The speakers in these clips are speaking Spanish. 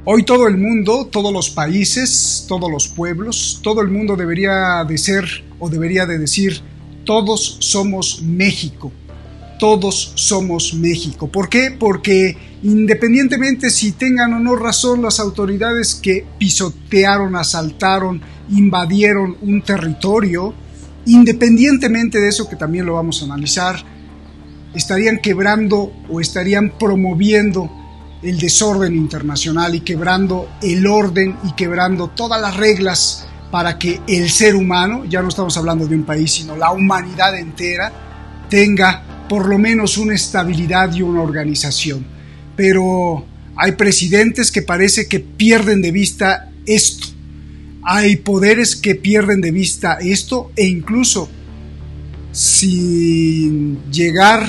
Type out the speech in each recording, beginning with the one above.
Hoy todo el mundo, todos los países, todos los pueblos, todo el mundo debería de ser o debería de decir: todos somos México, todos somos México. ¿Por qué? Porque independientemente si tengan o no razón las autoridades que pisotearon, asaltaron, invadieron un territorio, independientemente de eso, que también lo vamos a analizar, estarían quebrando o estarían promoviendo el desorden internacional y quebrando el orden y quebrando todas las reglas para que el ser humano, ya no estamos hablando de un país, sino la humanidad entera, tenga por lo menos una estabilidad y una organización. Pero hay presidentes que parece que pierden de vista esto. Hay poderes que pierden de vista esto, e incluso sin llegar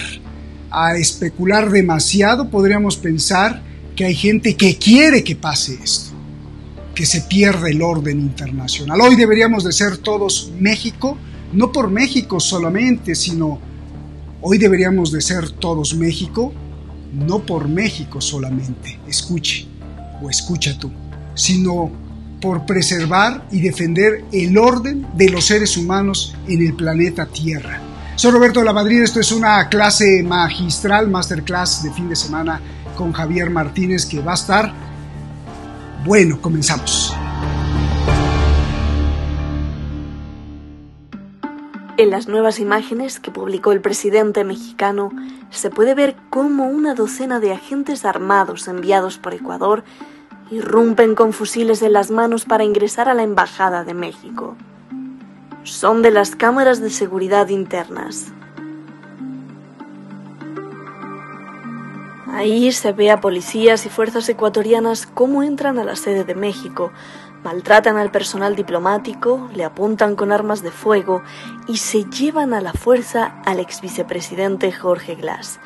a especular demasiado, podríamos pensar que hay gente que quiere que pase esto, que se pierda el orden internacional. Hoy deberíamos de ser todos México, no por México solamente, sino hoy deberíamos de ser todos México, no por México solamente, escuche o escucha tú, sino por preservar y defender el orden de los seres humanos en el planeta Tierra. Soy Roberto de la Madrid, esto es una clase magistral, masterclass de fin de semana con Javier Martínez, que va a estar bueno. Comenzamos. En las nuevas imágenes que publicó el presidente mexicano se puede ver cómo una docena de agentes armados enviados por Ecuador irrumpen con fusiles en las manos para ingresar a la Embajada de México. Son de las cámaras de seguridad internas. Ahí se ve a policías y fuerzas ecuatorianas cómo entran a la sede de México, maltratan al personal diplomático, le apuntan con armas de fuego y se llevan a la fuerza al exvicepresidente Jorge Glass,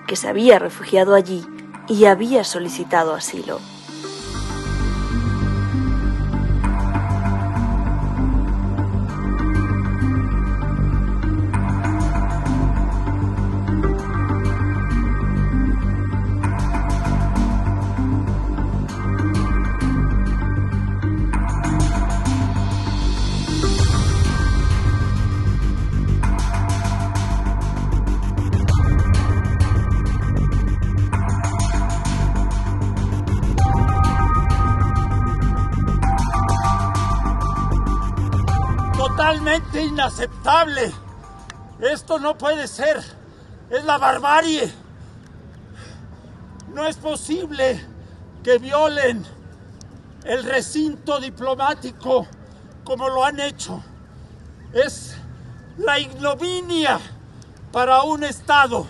que se había refugiado allí y había solicitado asilo. Totalmente inaceptable. Esto no puede ser. Es la barbarie. No es posible que violen el recinto diplomático como lo han hecho. Es la ignominia para un Estado.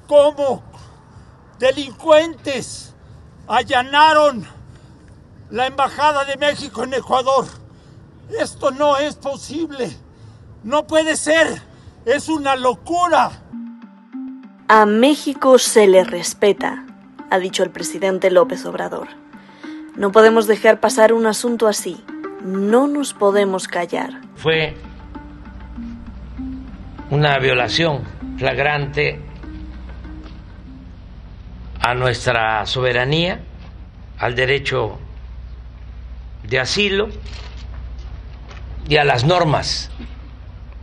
Cómo delincuentes allanaron la Embajada de México en Ecuador. Esto no es posible, no puede ser, es una locura. A México se le respeta, ha dicho el presidente López Obrador. No podemos dejar pasar un asunto así, no nos podemos callar. Fue una violación flagrante a nuestra soberanía, al derecho de asilo y a las normas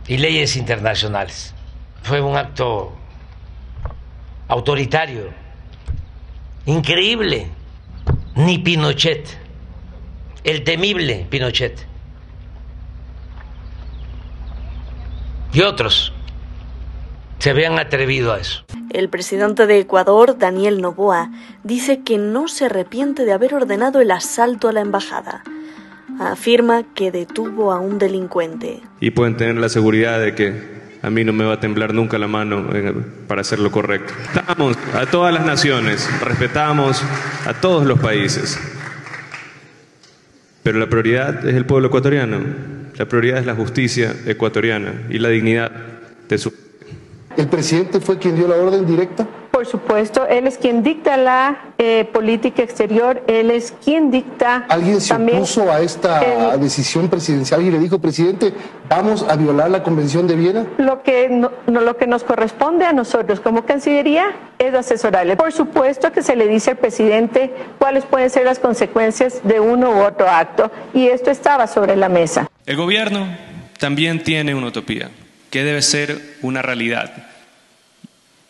y leyes internacionales. Fue un acto autoritario, increíble. Ni Pinochet, el temible Pinochet, y otros se habían atrevido a eso. El presidente de Ecuador, Daniel Noboa, dice que no se arrepiente de haber ordenado el asalto a la embajada. Afirma que detuvo a un delincuente. Y pueden tener la seguridad de que a mí no me va a temblar nunca la mano para hacer lo correcto. Respetamos a todas las naciones, respetamos a todos los países. Pero la prioridad es el pueblo ecuatoriano, la prioridad es la justicia ecuatoriana y la dignidad de su... ¿El presidente fue quien dio la orden directa? Por supuesto, él es quien dicta la política exterior, él es quien dicta. ¿Alguien se opuso a esta decisión presidencial y le dijo, presidente, vamos a violar la Convención de Viena? Lo que nos corresponde a nosotros como Cancillería es asesorarle. Por supuesto que se le dice al presidente cuáles pueden ser las consecuencias de uno u otro acto, y esto estaba sobre la mesa. El gobierno también tiene una utopía, que debe ser una realidad.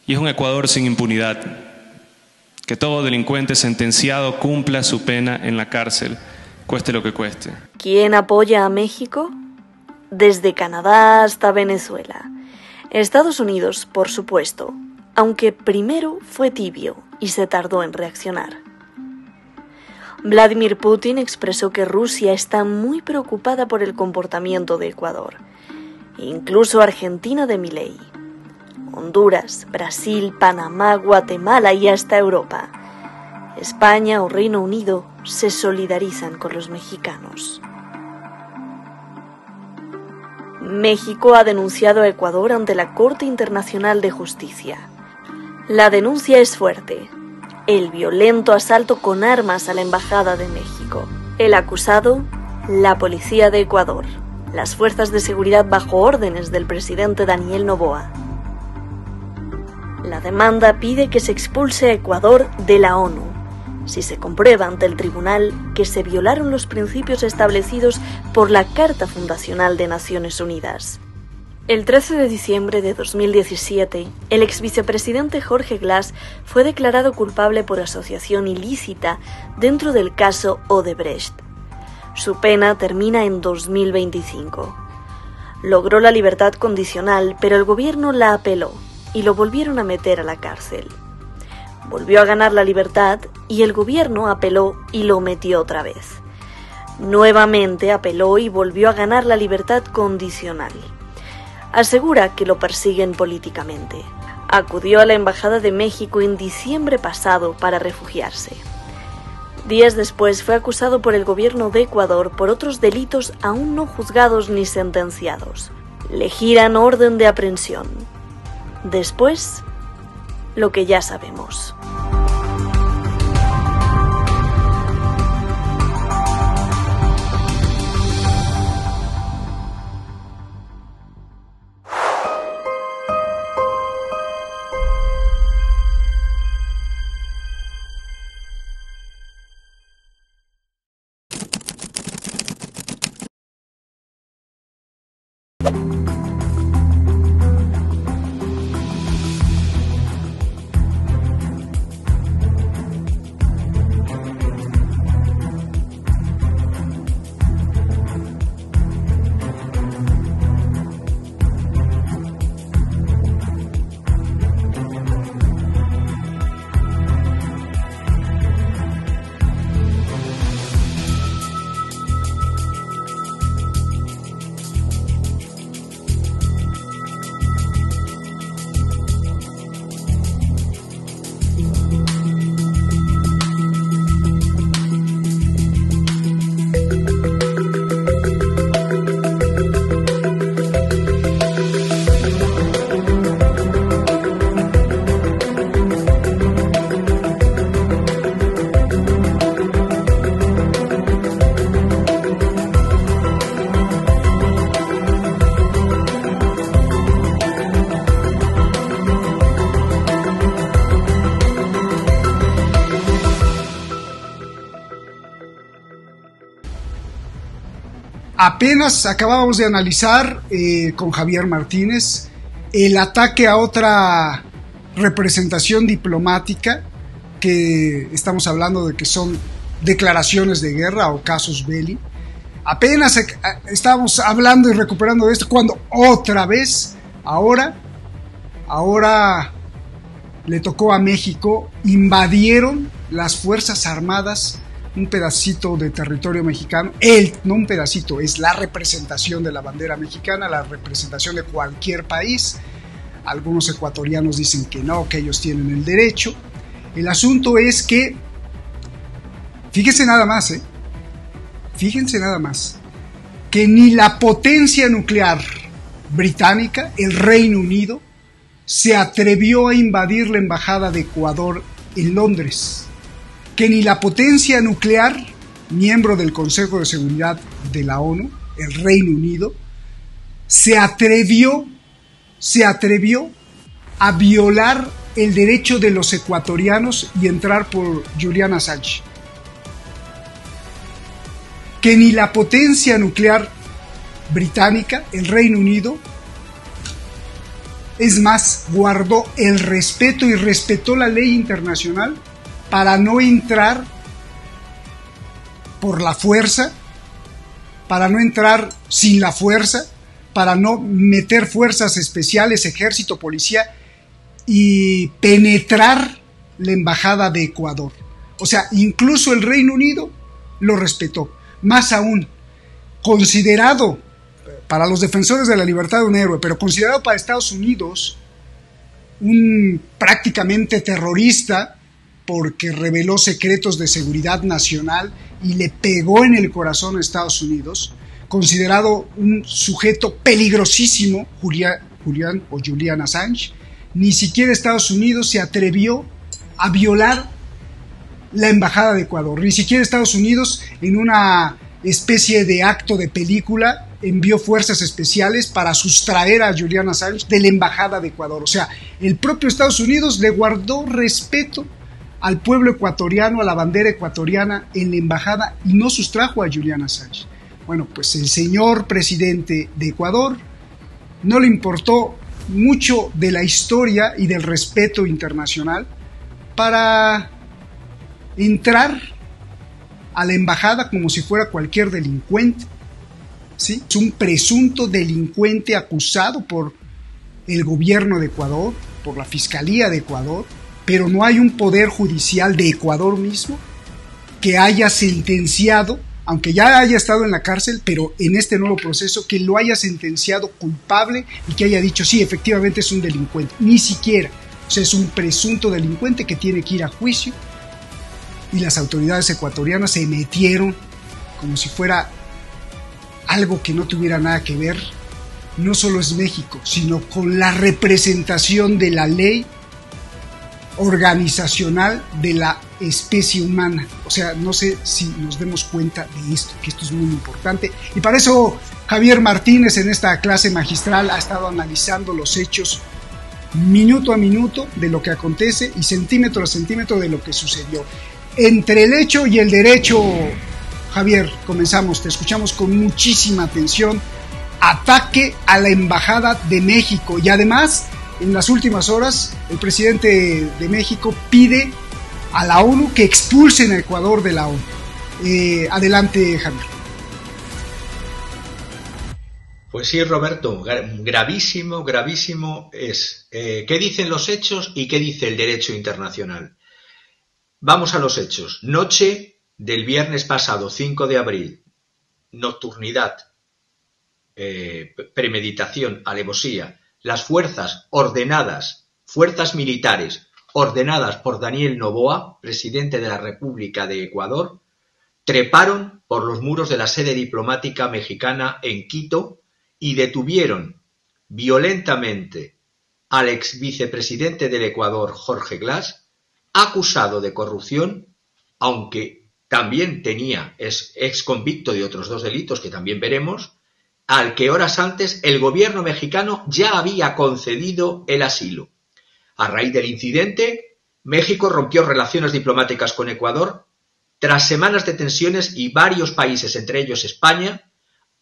Y es un Ecuador sin impunidad. Que todo delincuente sentenciado cumpla su pena en la cárcel, cueste lo que cueste. ¿Quién apoya a México? Desde Canadá hasta Venezuela. Estados Unidos, por supuesto, aunque primero fue tibio y se tardó en reaccionar. Vladimir Putin expresó que Rusia está muy preocupada por el comportamiento de Ecuador. Incluso Argentina de Milei. Honduras, Brasil, Panamá, Guatemala y hasta Europa. España o Reino Unido se solidarizan con los mexicanos. México ha denunciado a Ecuador ante la Corte Internacional de Justicia. La denuncia es fuerte. El violento asalto con armas a la Embajada de México. El acusado, la Policía de Ecuador. Las fuerzas de seguridad bajo órdenes del presidente Daniel Noboa. La demanda pide que se expulse a Ecuador de la ONU, si se comprueba ante el tribunal que se violaron los principios establecidos por la Carta Fundacional de Naciones Unidas. El 13 de diciembre de 2017, el exvicepresidente Jorge Glass fue declarado culpable por asociación ilícita dentro del caso Odebrecht. Su pena termina en 2025. Logró la libertad condicional, pero el gobierno la apeló y lo volvieron a meter a la cárcel. Volvió a ganar la libertad y el gobierno apeló y lo metió otra vez. Nuevamente apeló y volvió a ganar la libertad condicional. Asegura que lo persiguen políticamente. Acudió a la Embajada de México en diciembre pasado para refugiarse. Días después fue acusado por el gobierno de Ecuador por otros delitos aún no juzgados ni sentenciados. Le giran orden de aprehensión. Después, lo que ya sabemos. Apenas acabábamos de analizar con Javier Martínez el ataque a otra representación diplomática, que estamos hablando de que son declaraciones de guerra o casus belli. Apenas estábamos hablando y recuperando de esto cuando otra vez, ahora le tocó a México, invadieron las Fuerzas Armadas un pedacito de territorio mexicano, no un pedacito, es la representación de la bandera mexicana, la representación de cualquier país. Algunos ecuatorianos dicen que no, que ellos tienen el derecho. El asunto es que, fíjense nada más, que ni la potencia nuclear británica, el Reino Unido, se atrevió a invadir la embajada de Ecuador en Londres, que ni la potencia nuclear, miembro del Consejo de Seguridad de la ONU, el Reino Unido, se atrevió a violar el derecho de los ecuatorianos y entrar por Julian Assange. Que ni la potencia nuclear británica, el Reino Unido, es más, guardó el respeto y respetó la ley internacional para no entrar por la fuerza, para no entrar sin la fuerza, para no meter fuerzas especiales, ejército, policía y penetrar la embajada de Ecuador. O sea, incluso el Reino Unido lo respetó. Más aún, considerado para los defensores de la libertad un héroe, pero considerado para Estados Unidos un prácticamente terrorista porque reveló secretos de seguridad nacional y le pegó en el corazón a Estados Unidos, considerado un sujeto peligrosísimo, Julian Assange, ni siquiera Estados Unidos se atrevió a violar la embajada de Ecuador, ni siquiera Estados Unidos, en una especie de acto de película, envió fuerzas especiales para sustraer a Julian Assange de la embajada de Ecuador. O sea, el propio Estados Unidos le guardó respeto al pueblo ecuatoriano, a la bandera ecuatoriana en la embajada y no sustrajo a Julian Assange. Bueno, pues el señor presidente de Ecuador no le importó mucho de la historia y del respeto internacional para entrar a la embajada como si fuera cualquier delincuente. ¿Sí? Es un presunto delincuente acusado por el gobierno de Ecuador, por la Fiscalía de Ecuador, pero no hay un poder judicial de Ecuador mismo que haya sentenciado, aunque ya haya estado en la cárcel, pero en este nuevo proceso, que lo haya sentenciado culpable y que haya dicho, sí, efectivamente es un delincuente. Ni siquiera. O sea, es un presunto delincuente que tiene que ir a juicio y las autoridades ecuatorianas se metieron como si fuera algo que no tuviera nada que ver, no solo es México, sino con la representación de la ley organizacional de la especie humana. O sea, no sé si nos demos cuenta de esto, que esto es muy importante. Y para eso Javier Martínez en esta clase magistral ha estado analizando los hechos minuto a minuto de lo que acontece y centímetro a centímetro de lo que sucedió. Entre el hecho y el derecho, Javier, comenzamos, te escuchamos con muchísima atención. Ataque a la Embajada de México y además, en las últimas horas, el presidente de México pide a la ONU que expulsen a Ecuador de la ONU. Adelante, Javier. Pues sí, Roberto, gravísimo es. ¿Qué dicen los hechos y qué dice el derecho internacional? Vamos a los hechos. Noche del viernes pasado, 5 de abril, nocturnidad, premeditación, alevosía, las fuerzas militares ordenadas por Daniel Noboa, presidente de la República de Ecuador, treparon por los muros de la sede diplomática mexicana en Quito y detuvieron violentamente al ex vicepresidente del Ecuador, Jorge Glass, acusado de corrupción, aunque también es ex convicto de otros 2 delitos que también veremos, al que horas antes el gobierno mexicano ya había concedido el asilo. A raíz del incidente, México rompió relaciones diplomáticas con Ecuador tras semanas de tensiones y varios países, entre ellos España,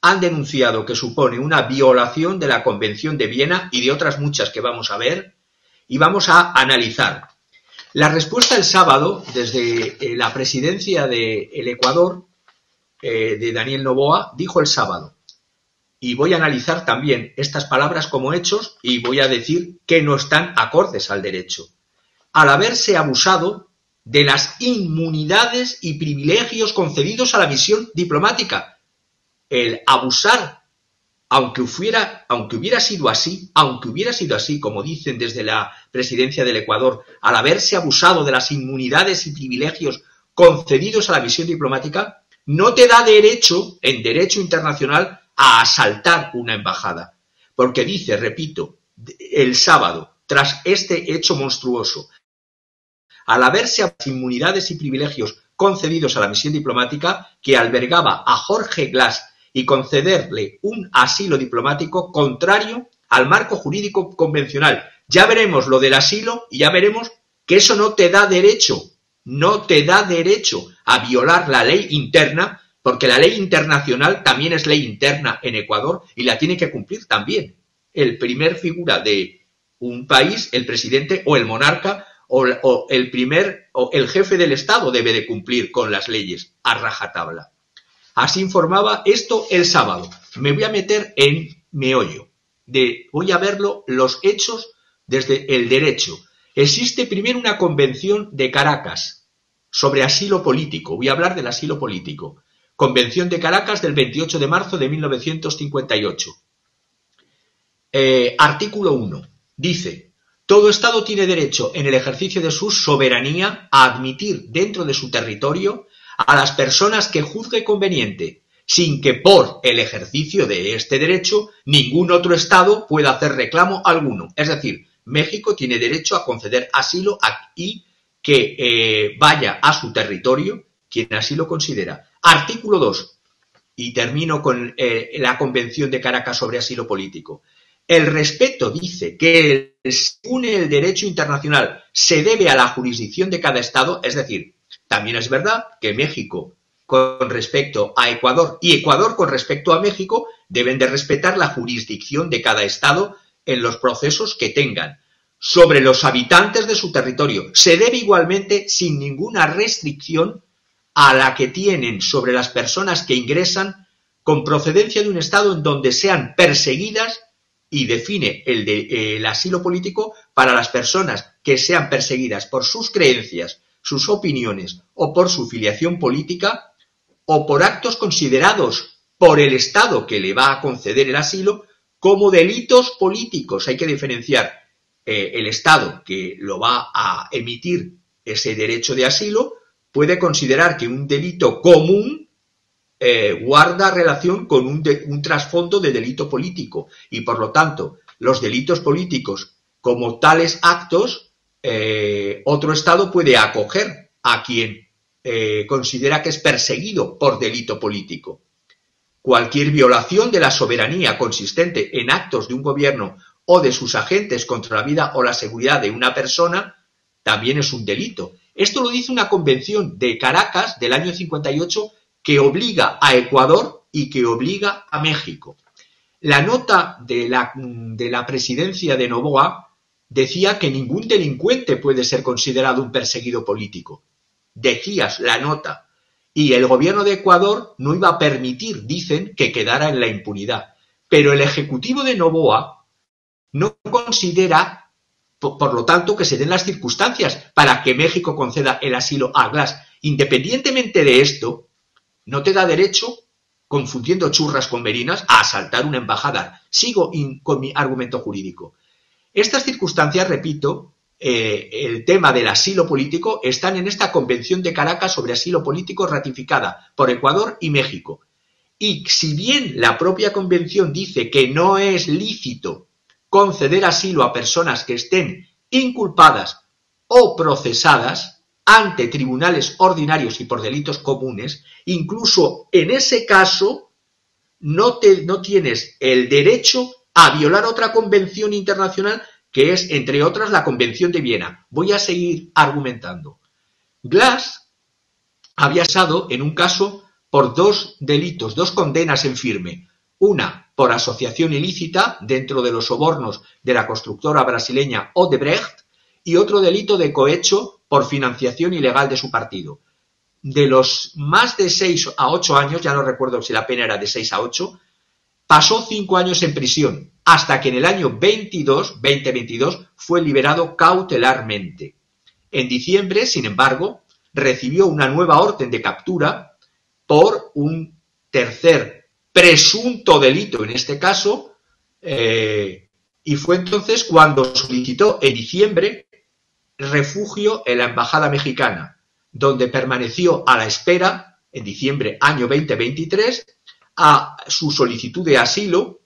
han denunciado que supone una violación de la Convención de Viena y de otras muchas que vamos a ver y vamos a analizar. La respuesta el sábado desde la presidencia del Ecuador, de Daniel Noboa, dijo el sábado, y voy a analizar también estas palabras como hechos y voy a decir que no están acordes al derecho. Al haberse abusado de las inmunidades y privilegios concedidos a la misión diplomática. El abusar, aunque hubiera sido así, como dicen desde la presidencia del Ecuador, al haberse abusado de las inmunidades y privilegios concedidos a la misión diplomática, no te da derecho, en derecho internacional, a asaltar una embajada. Porque dice, repito, el sábado, tras este hecho monstruoso. Al haberse a las inmunidades y privilegios concedidos a la misión diplomática que albergaba a Jorge Glass y concederle un asilo diplomático contrario al marco jurídico convencional. Ya veremos lo del asilo y ya veremos que eso no te da derecho a violar la ley interna, porque la ley internacional también es ley interna en Ecuador y la tiene que cumplir también el primer figura de un país, el presidente o el monarca o el jefe del Estado debe de cumplir con las leyes a rajatabla. Así informaba esto el sábado. Me voy a meter en meollo. Voy a verlo los hechos desde el derecho. Existe primero una convención de Caracas sobre asilo político. Voy a hablar del asilo político. Convención de Caracas del 28 de marzo de 1958. Artículo 1. Dice: todo Estado tiene derecho en el ejercicio de su soberanía a admitir dentro de su territorio a las personas que juzgue conveniente, sin que por el ejercicio de este derecho ningún otro Estado pueda hacer reclamo alguno. Es decir, México tiene derecho a conceder asilo y que vaya a su territorio quien así lo considera. Artículo 2. Y termino con la Convención de Caracas sobre asilo político. El respeto dice que según el derecho internacional se debe a la jurisdicción de cada Estado, es decir, también es verdad que México con respecto a Ecuador y Ecuador con respecto a México deben de respetar la jurisdicción de cada Estado en los procesos que tengan sobre los habitantes de su territorio. Se debe igualmente sin ninguna restricción a la que tienen sobre las personas que ingresan con procedencia de un Estado en donde sean perseguidas, y define el asilo político para las personas que sean perseguidas por sus creencias, sus opiniones o por su filiación política o por actos considerados por el Estado que le va a conceder el asilo como delitos políticos. Hay que diferenciar el Estado que lo va a emitir ese derecho de asilo puede considerar que un delito común guarda relación con un trasfondo de delito político y por lo tanto los delitos políticos como tales actos otro Estado puede acoger a quien considera que es perseguido por delito político. Cualquier violación de la soberanía consistente en actos de un gobierno o de sus agentes contra la vida o la seguridad de una persona también es un delito. Esto lo dice una convención de Caracas del año 58 que obliga a Ecuador y que obliga a México. La nota de la presidencia de Noboa decía que ningún delincuente puede ser considerado un perseguido político. Decías la nota. Y el gobierno de Ecuador no iba a permitir, dicen, que quedara en la impunidad. Pero el ejecutivo de Noboa no considera, por lo tanto, que se den las circunstancias para que México conceda el asilo a Glass. Independientemente de esto, no te da derecho, confundiendo churras con merinas, a asaltar una embajada. Sigo con mi argumento jurídico. Estas circunstancias, repito, el tema del asilo político, están en esta Convención de Caracas sobre asilo político ratificada por Ecuador y México. Y si bien la propia convención dice que no es lícito conceder asilo a personas que estén inculpadas o procesadas ante tribunales ordinarios y por delitos comunes, incluso en ese caso no tienes el derecho a violar otra convención internacional que es, entre otras, la Convención de Viena. Voy a seguir argumentando. Glass había estado en un caso por dos delitos, dos condenas en firme. Una por asociación ilícita dentro de los sobornos de la constructora brasileña Odebrecht y otro delito de cohecho por financiación ilegal de su partido. De los más de 6 a 8 años, ya no recuerdo si la pena era de 6 a 8, pasó 5 años en prisión, hasta que en el año 2022 fue liberado cautelarmente. En diciembre, sin embargo, recibió una nueva orden de captura por un tercer presunto delito, en este caso, y fue entonces cuando solicitó en diciembre refugio en la embajada mexicana, donde permaneció a la espera, en diciembre año 2023, a su solicitud de asilo.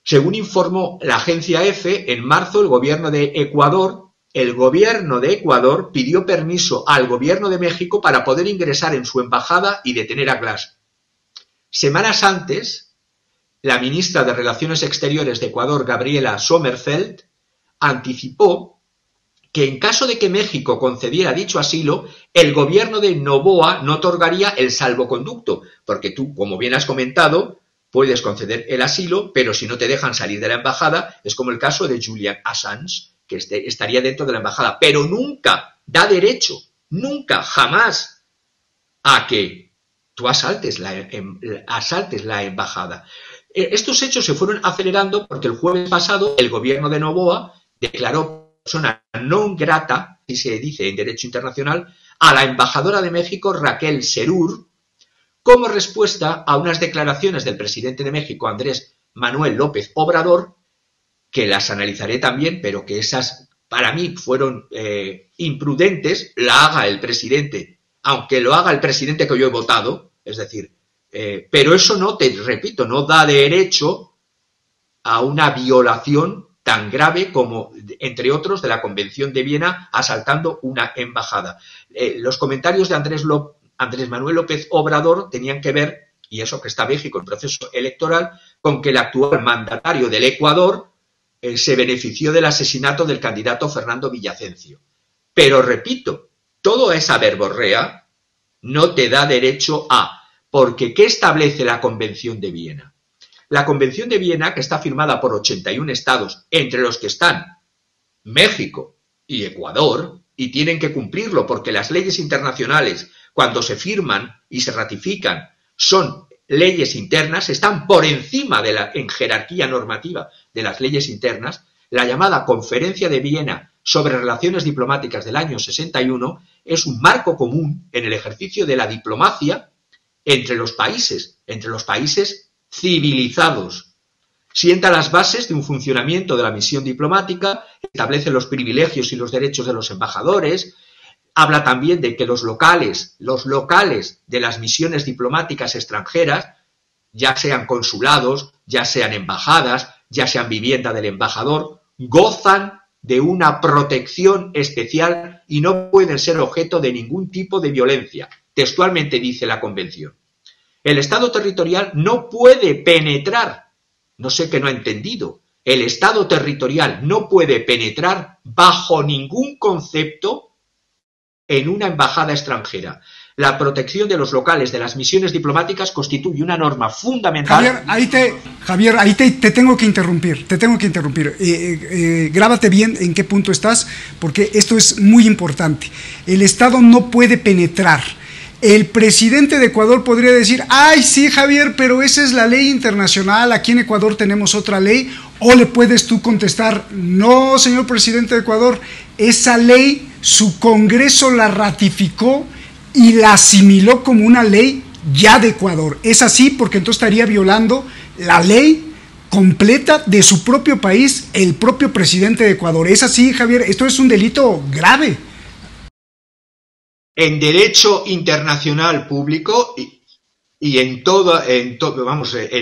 Según informó la agencia EFE, en marzo el gobierno de Ecuador pidió permiso al gobierno de México para poder ingresar en su embajada y detener a Glass. Semanas antes, la ministra de Relaciones Exteriores de Ecuador, Gabriela Sommerfeld, anticipó que en caso de que México concediera dicho asilo, el gobierno de Noboa no otorgaría el salvoconducto, porque tú, como bien has comentado, puedes conceder el asilo, pero si no te dejan salir de la embajada, es como el caso de Julian Assange, que estaría dentro de la embajada, pero nunca da derecho, nunca, jamás, a que tú asaltes la embajada. Estos hechos se fueron acelerando porque el jueves pasado el gobierno de Noboa declaró persona non grata, si se dice en derecho internacional, a la embajadora de México, Raquel Serur, como respuesta a unas declaraciones del presidente de México, Andrés Manuel López Obrador, que las analizaré también, pero que esas para mí fueron imprudentes, la haga el presidente, aunque lo haga el presidente que yo he votado, es decir, pero eso no, te repito, no da derecho a una violación tan grave como, entre otros, de la Convención de Viena asaltando una embajada. Los comentarios de Andrés Manuel López Obrador tenían que ver, y eso que está México en proceso electoral, con que el actual mandatario del Ecuador se benefició del asesinato del candidato Fernando Villavicencio. Pero repito, toda esa verborrea no te da derecho a, porque ¿qué establece la Convención de Viena? La Convención de Viena, que está firmada por 81 estados, entre los que están México y Ecuador, y tienen que cumplirlo porque las leyes internacionales, cuando se firman y se ratifican, son leyes internas, están por encima en jerarquía normativa de las leyes internas. La llamada Conferencia de Viena sobre Relaciones Diplomáticas del año 61 es un marco común en el ejercicio de la diplomacia entre los países civilizados. Sienta las bases de un funcionamiento de la misión diplomática, establece los privilegios y los derechos de los embajadores, habla también de que los locales de las misiones diplomáticas extranjeras, ya sean consulados, ya sean embajadas, ya sean vivienda del embajador, gozan de una protección especial y no pueden ser objeto de ningún tipo de violencia. Textualmente dice la Convención. El Estado territorial no puede penetrar, no sé qué no ha entendido, el Estado territorial no puede penetrar bajo ningún concepto en una embajada extranjera. La protección de los locales de las misiones diplomáticas constituye una norma fundamental. Javier, ahí te tengo que interrumpir, grábate bien en qué punto estás, porque esto es muy importante. El Estado no puede penetrar. El presidente de Ecuador podría decir, ay, sí, Javier, pero esa es la ley internacional, aquí en Ecuador tenemos otra ley, o le puedes tú contestar, no, señor presidente de Ecuador, esa ley, su Congreso la ratificó y la asimiló como una ley ya de Ecuador. Es así, porque entonces estaría violando la ley completa de su propio país, el propio presidente de Ecuador. Es así, Javier, esto es un delito grave. En derecho internacional público y en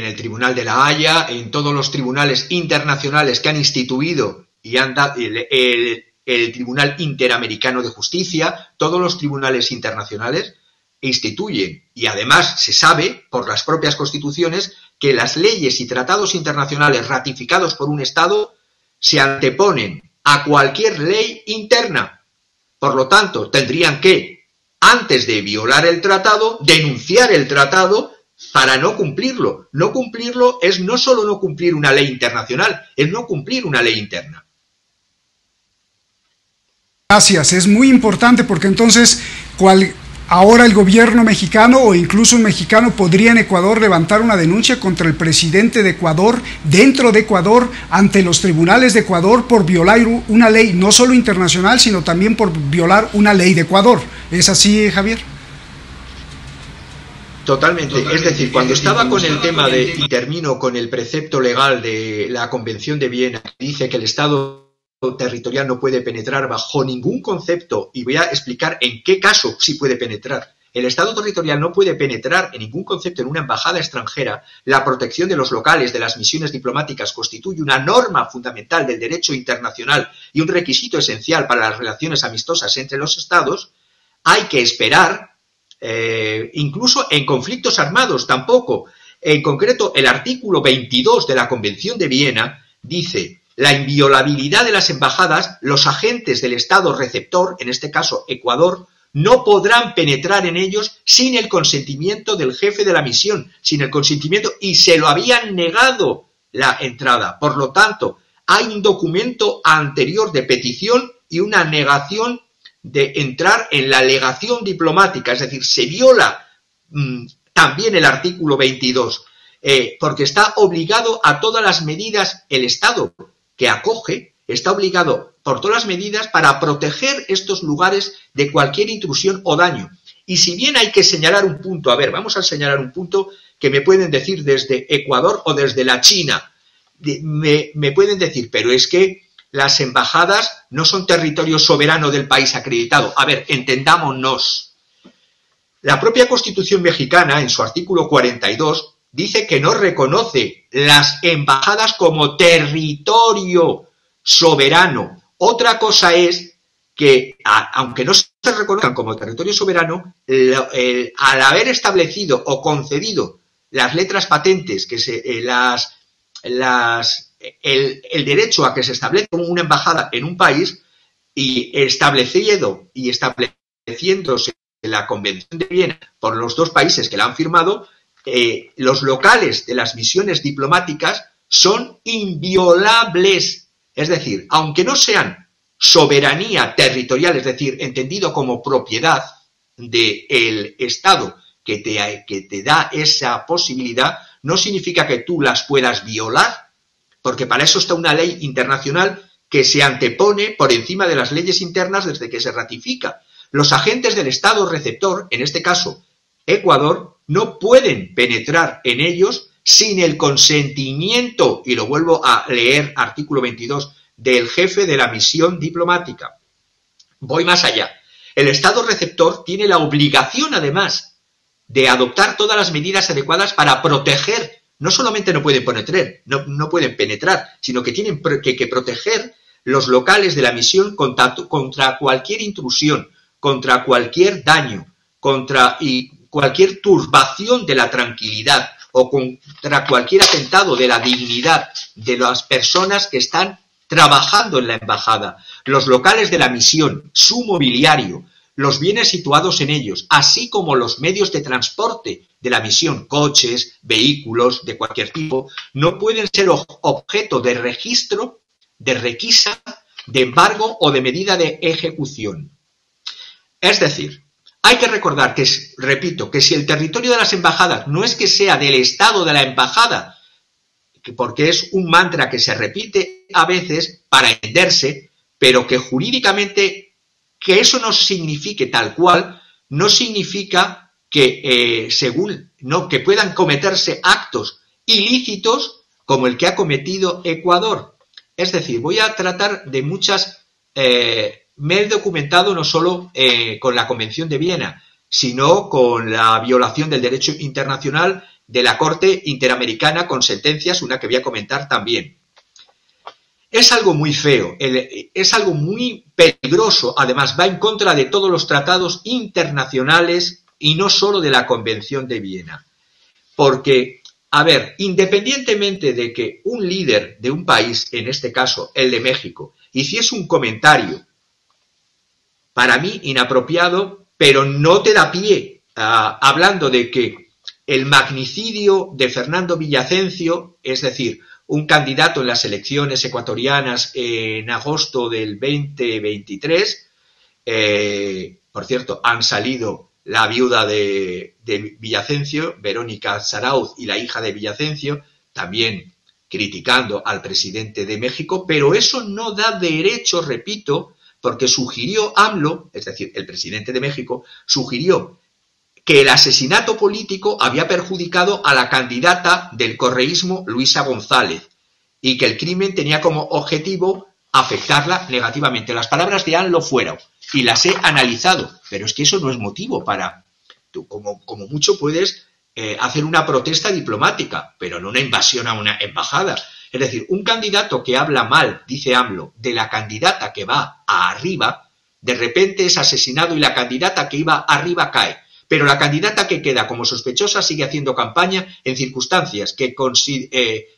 el Tribunal de la Haya, en todos los tribunales internacionales que han instituido y han dado el Tribunal Interamericano de Justicia, todos los tribunales internacionales instituyen, y además se sabe por las propias constituciones que las leyes y tratados internacionales ratificados por un Estado se anteponen a cualquier ley interna. Por lo tanto, tendrían que, antes de violar el tratado, denunciar el tratado para no cumplirlo. No cumplirlo es no solo no cumplir una ley internacional, es no cumplir una ley interna. Gracias, es muy importante porque entonces ahora el gobierno mexicano o incluso un mexicano podría en Ecuador levantar una denuncia contra el presidente de Ecuador, dentro de Ecuador, ante los tribunales de Ecuador por violar una ley no solo internacional, sino también por violar una ley de Ecuador. ¿Es así, Javier? Totalmente. Es decir, cuando estaba con el tema y termino con el precepto legal de la Convención de Viena, que dice que el Estado territorial no puede penetrar bajo ningún concepto, y voy a explicar en qué caso sí puede penetrar el Estado territorial no puede penetrar en ningún concepto en una embajada extranjera, la protección de los locales de las misiones diplomáticas constituye una norma fundamental del derecho internacional y un requisito esencial para las relaciones amistosas entre los Estados, hay que esperar, incluso en conflictos armados tampoco. En concreto, el artículo 22 de la Convención de Viena dice: la inviolabilidad de las embajadas, los agentes del Estado receptor, en este caso Ecuador, no podrán penetrar en ellos sin el consentimiento del jefe de la misión, sin el consentimiento, y se lo habían negado la entrada. Por lo tanto, hay un documento anterior de petición y una negación de entrar en la legación diplomática, es decir, se viola también el artículo 22, porque está obligado a todas las medidas, el Estado que acoge está obligado por todas las medidas para proteger estos lugares de cualquier intrusión o daño. Y si bien hay que señalar un punto, a ver, vamos a señalar un punto que me pueden decir desde Ecuador o desde la China, me pueden decir, pero es que las embajadas no son territorio soberano del país acreditado. A ver, entendámonos. La propia Constitución mexicana, en su artículo 42, dice que no reconoce las embajadas como territorio soberano. Otra cosa es que, aunque no se reconozcan como territorio soberano, al haber establecido o concedido las letras patentes, que el derecho a que se establezca una embajada en un país, y estableciéndose la Convención de Viena por los dos países que la han firmado, los locales de las misiones diplomáticas son inviolables. Es decir, aunque no sean soberanía territorial, es decir, entendido como propiedad del Estado que te da esa posibilidad, no significa que tú las puedas violar, porque para eso está una ley internacional que se antepone por encima de las leyes internas desde que se ratifica. Los agentes del Estado receptor, en este caso Ecuador, no pueden penetrar en ellos sin el consentimiento, y lo vuelvo a leer, artículo 22, del jefe de la misión diplomática. Voy más allá. El Estado receptor tiene la obligación, además, de adoptar todas las medidas adecuadas para proteger. No solamente no pueden penetrar, sino que tienen que proteger los locales de la misión contra cualquier intrusión, contra cualquier daño, contra cualquier turbación de la tranquilidad o contra cualquier atentado de la dignidad de las personas que están trabajando en la embajada, los locales de la misión, su mobiliario, los bienes situados en ellos, así como los medios de transporte de la misión, coches, vehículos de cualquier tipo, no pueden ser objeto de registro, de requisa, de embargo o de medida de ejecución. Es decir, hay que recordar que, repito, que si el territorio de las embajadas no es que sea del Estado de la embajada, porque es un mantra que se repite a veces para entenderse, pero que jurídicamente, que eso no signifique tal cual, no significa que, que puedan cometerse actos ilícitos como el que ha cometido Ecuador. Es decir, voy a tratar de muchas... me he documentado no solo con la Convención de Viena, sino con la violación del derecho internacional de la Corte Interamericana con sentencias, una que voy a comentar también. Es algo muy feo, es algo muy peligroso, además va en contra de todos los tratados internacionales y no solo de la Convención de Viena. Porque, a ver, independientemente de que un líder de un país, en este caso el de México, hiciese un comentario para mí inapropiado, pero no te da pie, hablando de que el magnicidio de Fernando Villavicencio, es decir, un candidato en las elecciones ecuatorianas en agosto del 2023, por cierto, han salido la viuda de Villavicencio, Verónica Zarauz, y la hija de Villavicencio, también criticando al presidente de México, pero eso no da derecho, repito, porque sugirió AMLO, es decir, el presidente de México, sugirió que el asesinato político había perjudicado a la candidata del correísmo, Luisa González, y que el crimen tenía como objetivo afectarla negativamente. Las palabras de AMLO fueron, y las he analizado, pero es que eso no es motivo para Tú como mucho puedes hacer una protesta diplomática, pero no una invasión a una embajada. Es decir, un candidato que habla mal, dice AMLO, de la candidata que va arriba, de repente es asesinado y la candidata que iba arriba cae. Pero la candidata que queda como sospechosa sigue haciendo campaña en circunstancias que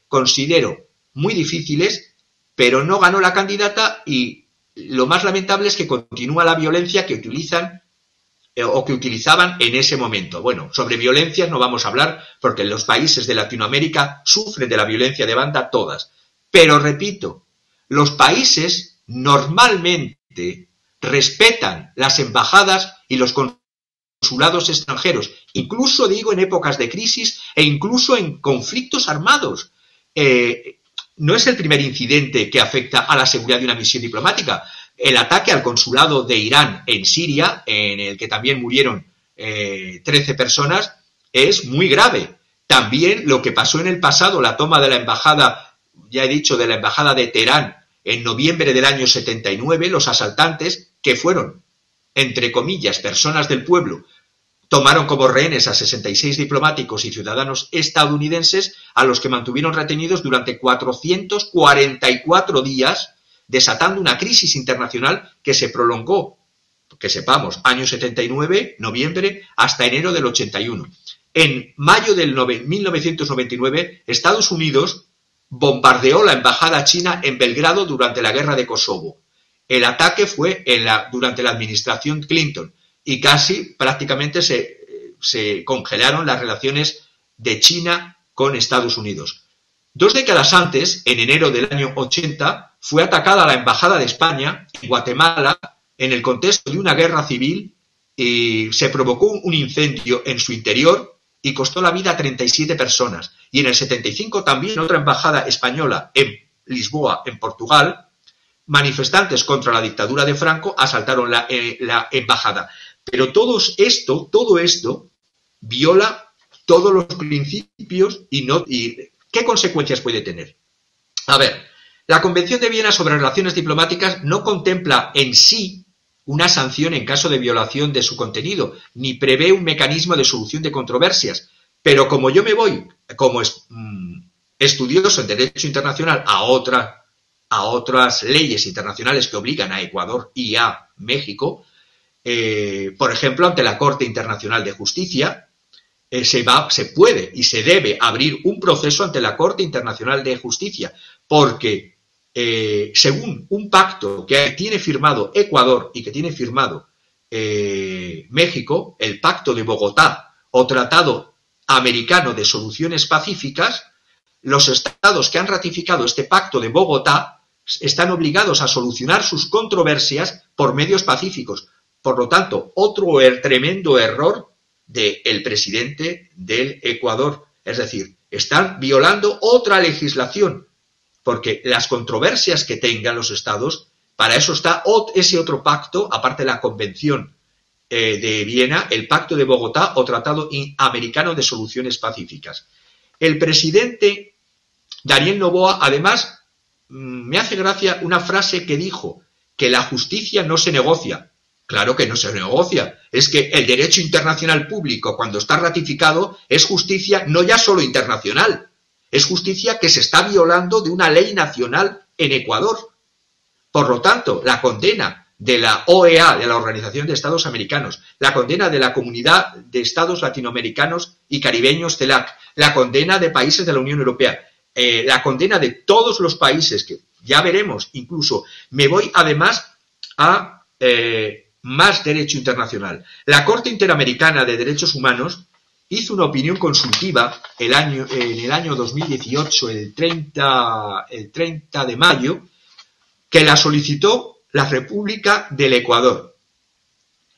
considero muy difíciles, pero no ganó la candidata y lo más lamentable es que continúa la violencia que utilizan o que utilizaban en ese momento. Bueno, sobre violencias no vamos a hablar porque los países de Latinoamérica sufren de la violencia de banda todas. Pero repito, los países normalmente respetan las embajadas y los consulados extranjeros, incluso digo en épocas de crisis e incluso en conflictos armados. No es el primer incidente que afecta a la seguridad de una misión diplomática. El ataque al consulado de Irán en Siria, en el que también murieron 13 personas, es muy grave. También lo que pasó en el pasado, la toma de la embajada, ya he dicho, de la embajada de Teherán en noviembre del año 79, los asaltantes, que fueron, entre comillas, personas del pueblo, tomaron como rehenes a 66 diplomáticos y ciudadanos estadounidenses a los que mantuvieron retenidos durante 444 días, desatando una crisis internacional que se prolongó, que sepamos, año 79, noviembre, hasta enero del 81. En mayo del 1999, Estados Unidos bombardeó la embajada china en Belgrado durante la guerra de Kosovo. El ataque fue durante la administración Clinton y casi prácticamente se congelaron las relaciones de China con Estados Unidos. 2 décadas antes, en enero del año 80, fue atacada la Embajada de España en Guatemala en el contexto de una guerra civil y se provocó un incendio en su interior y costó la vida a 37 personas. Y en el 75 también otra embajada española en Lisboa, en Portugal, manifestantes contra la dictadura de Franco asaltaron la embajada. Pero todo esto viola todos los principios y ¿qué consecuencias puede tener? A ver, la Convención de Viena sobre Relaciones Diplomáticas no contempla en sí una sanción en caso de violación de su contenido, ni prevé un mecanismo de solución de controversias. Pero como yo me voy como estudioso en Derecho Internacional a otras leyes internacionales que obligan a Ecuador y a México, por ejemplo, ante la Corte Internacional de Justicia, se puede y se debe abrir un proceso ante la Corte Internacional de Justicia, porque según un pacto que tiene firmado Ecuador y que tiene firmado México, el Pacto de Bogotá o Tratado Americano de Soluciones Pacíficas, los estados que han ratificado este Pacto de Bogotá están obligados a solucionar sus controversias por medios pacíficos. Por lo tanto, otro tremendo error del presidente del Ecuador. Es decir, están violando otra legislación, porque las controversias que tengan los estados, para eso está ese otro pacto, aparte de la Convención de Viena, el Pacto de Bogotá o Tratado Americano de Soluciones Pacíficas. El presidente Daniel Noboa, además, me hace gracia una frase que dijo, que la justicia no se negocia. Claro que no se negocia. Es que el derecho internacional público, cuando está ratificado, es justicia no ya solo internacional, es justicia que se está violando de una ley nacional en Ecuador. Por lo tanto, la condena de la OEA, de la Organización de Estados Americanos, la condena de la Comunidad de Estados Latinoamericanos y Caribeños, CELAC, la condena de países de la Unión Europea, la condena de todos los países, que ya veremos, incluso me voy además a más derecho internacional. La Corte Interamericana de Derechos Humanos hizo una opinión consultiva en el año 2018, el 30 de mayo, que la solicitó la República del Ecuador.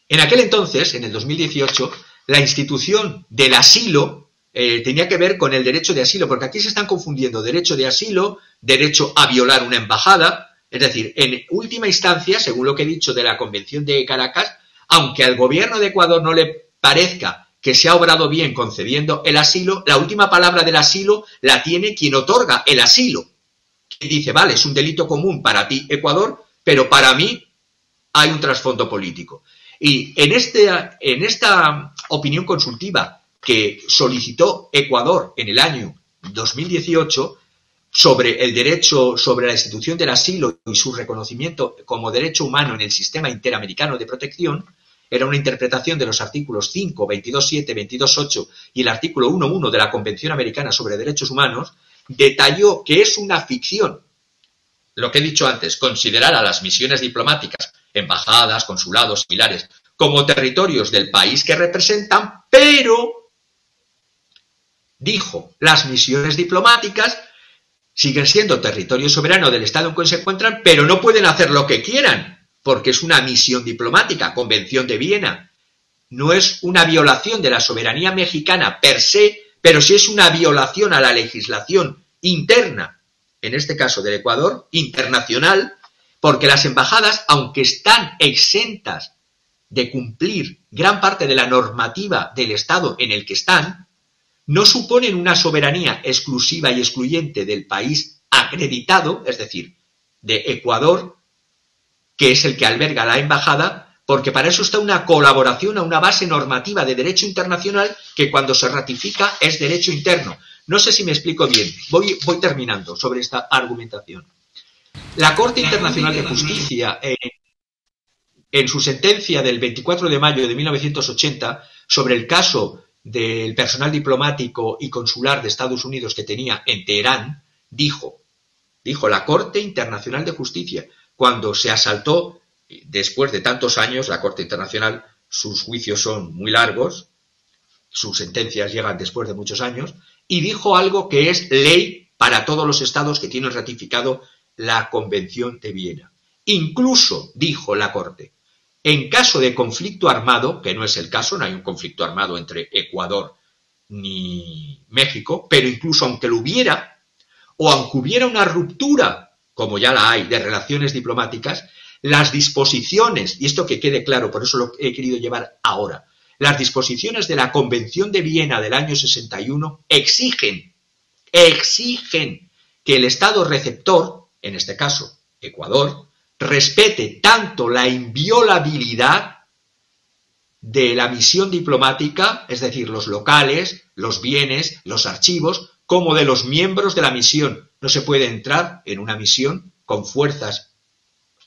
En aquel entonces, en el 2018, la institución del asilo tenía que ver con el derecho de asilo, porque aquí se están confundiendo derecho de asilo, derecho a violar una embajada. Es decir, en última instancia, según lo que he dicho de la Convención de Caracas, aunque al gobierno de Ecuador no le parezca que se ha obrado bien concediendo el asilo, la última palabra del asilo la tiene quien otorga el asilo. Quien dice, vale, es un delito común para ti, Ecuador, pero para mí hay un trasfondo político. Y en esta opinión consultiva que solicitó Ecuador en el año 2018 sobre el derecho, sobre la institución del asilo y su reconocimiento como derecho humano en el sistema interamericano de protección, era una interpretación de los artículos 5, 22.7, 22.8 y el artículo 1.1 de la Convención Americana sobre Derechos Humanos, detalló que es una ficción, lo que he dicho antes, considerar a las misiones diplomáticas, embajadas, consulados, similares, como territorios del país que representan, pero, dijo, las misiones diplomáticas siguen siendo territorio soberano del Estado en que se encuentran, pero no pueden hacer lo que quieran, porque es una misión diplomática, Convención de Viena. No es una violación de la soberanía mexicana per se, pero sí es una violación a la legislación interna, en este caso del Ecuador, internacional, porque las embajadas, aunque están exentas de cumplir gran parte de la normativa del Estado en el que están, no suponen una soberanía exclusiva y excluyente del país acreditado, es decir, de Ecuador, que es el que alberga la embajada, porque para eso está una colaboración a una base normativa de derecho internacional que cuando se ratifica es derecho interno. No sé si me explico bien, voy terminando sobre esta argumentación. La Corte Internacional de Justicia, en su sentencia del 24 de mayo de 1980 sobre el caso del personal diplomático y consular de Estados Unidos que tenía en Teherán, dijo la Corte Internacional de Justicia, cuando se asaltó, después de tantos años, la Corte Internacional, sus juicios son muy largos, sus sentencias llegan después de muchos años, y dijo algo que es ley para todos los estados que tienen ratificado la Convención de Viena. Incluso, dijo la Corte, en caso de conflicto armado, que no es el caso, no hay un conflicto armado entre Ecuador ni México, pero incluso aunque lo hubiera, o aunque hubiera una ruptura, como ya la hay, de relaciones diplomáticas, las disposiciones, y esto que quede claro, por eso lo he querido llevar ahora, las disposiciones de la Convención de Viena del año 61 exigen que el Estado receptor, en este caso Ecuador, respete tanto la inviolabilidad de la misión diplomática, es decir, los locales, los bienes, los archivos, como de los miembros de la misión. No se puede entrar en una misión con fuerzas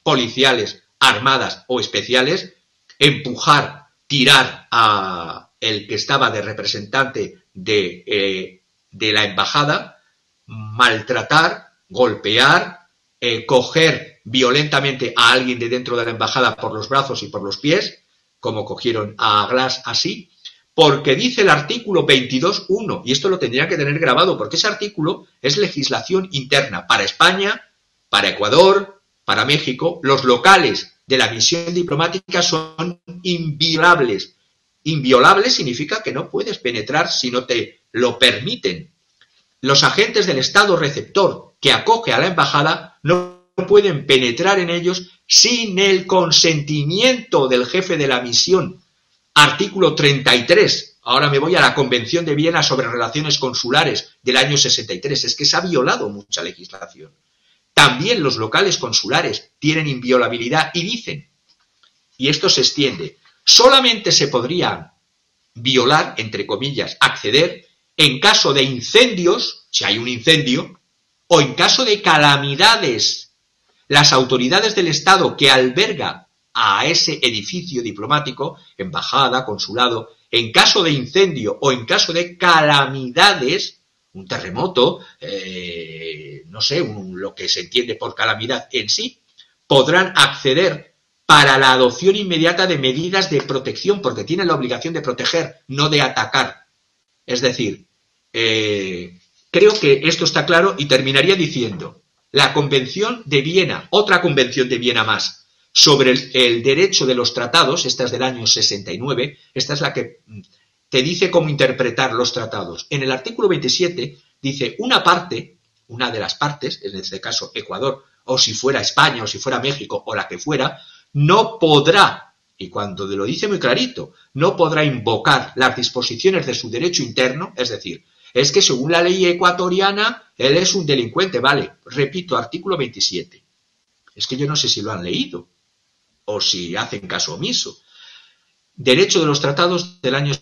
policiales, armadas o especiales, empujar, tirar a el que estaba de representante de la embajada, maltratar, golpear, coger violentamente a alguien de dentro de la embajada por los brazos y por los pies, como cogieron a Glass así, porque dice el artículo 22.1, y esto lo tendría que tener grabado, porque ese artículo es legislación interna para España, para Ecuador, para México. Los locales de la misión diplomática son inviolables. Inviolables significa que no puedes penetrar si no te lo permiten. Los agentes del Estado receptor que acoge a la embajada no pueden penetrar en ellos sin el consentimiento del jefe de la misión. Artículo 33. Ahora me voy a la Convención de Viena sobre Relaciones Consulares del año 63. Es que se ha violado mucha legislación. También los locales consulares tienen inviolabilidad y dicen, y esto se extiende, solamente se podría violar, entre comillas, acceder en caso de incendios, si hay un incendio, o en caso de calamidades. Las autoridades del Estado que alberga a ese edificio diplomático, embajada, consulado, en caso de incendio o en caso de calamidades, un terremoto, no sé, lo que se entiende por calamidad en sí, podrán acceder para la adopción inmediata de medidas de protección, porque tienen la obligación de proteger, no de atacar. Es decir, creo que esto está claro y terminaría diciendo, la Convención de Viena, otra Convención de Viena más, sobre el derecho de los tratados, esta es del año 69, esta es la que te dice cómo interpretar los tratados. En el artículo 27 dice una de las partes, en este caso Ecuador, o si fuera España, o si fuera México, o la que fuera, no podrá, y cuando lo dice muy clarito, no podrá invocar las disposiciones de su derecho interno, es decir, es que según la ley ecuatoriana, él es un delincuente, vale, repito, artículo 27. Es que yo no sé si lo han leído, o si hacen caso omiso. derecho de los tratados del año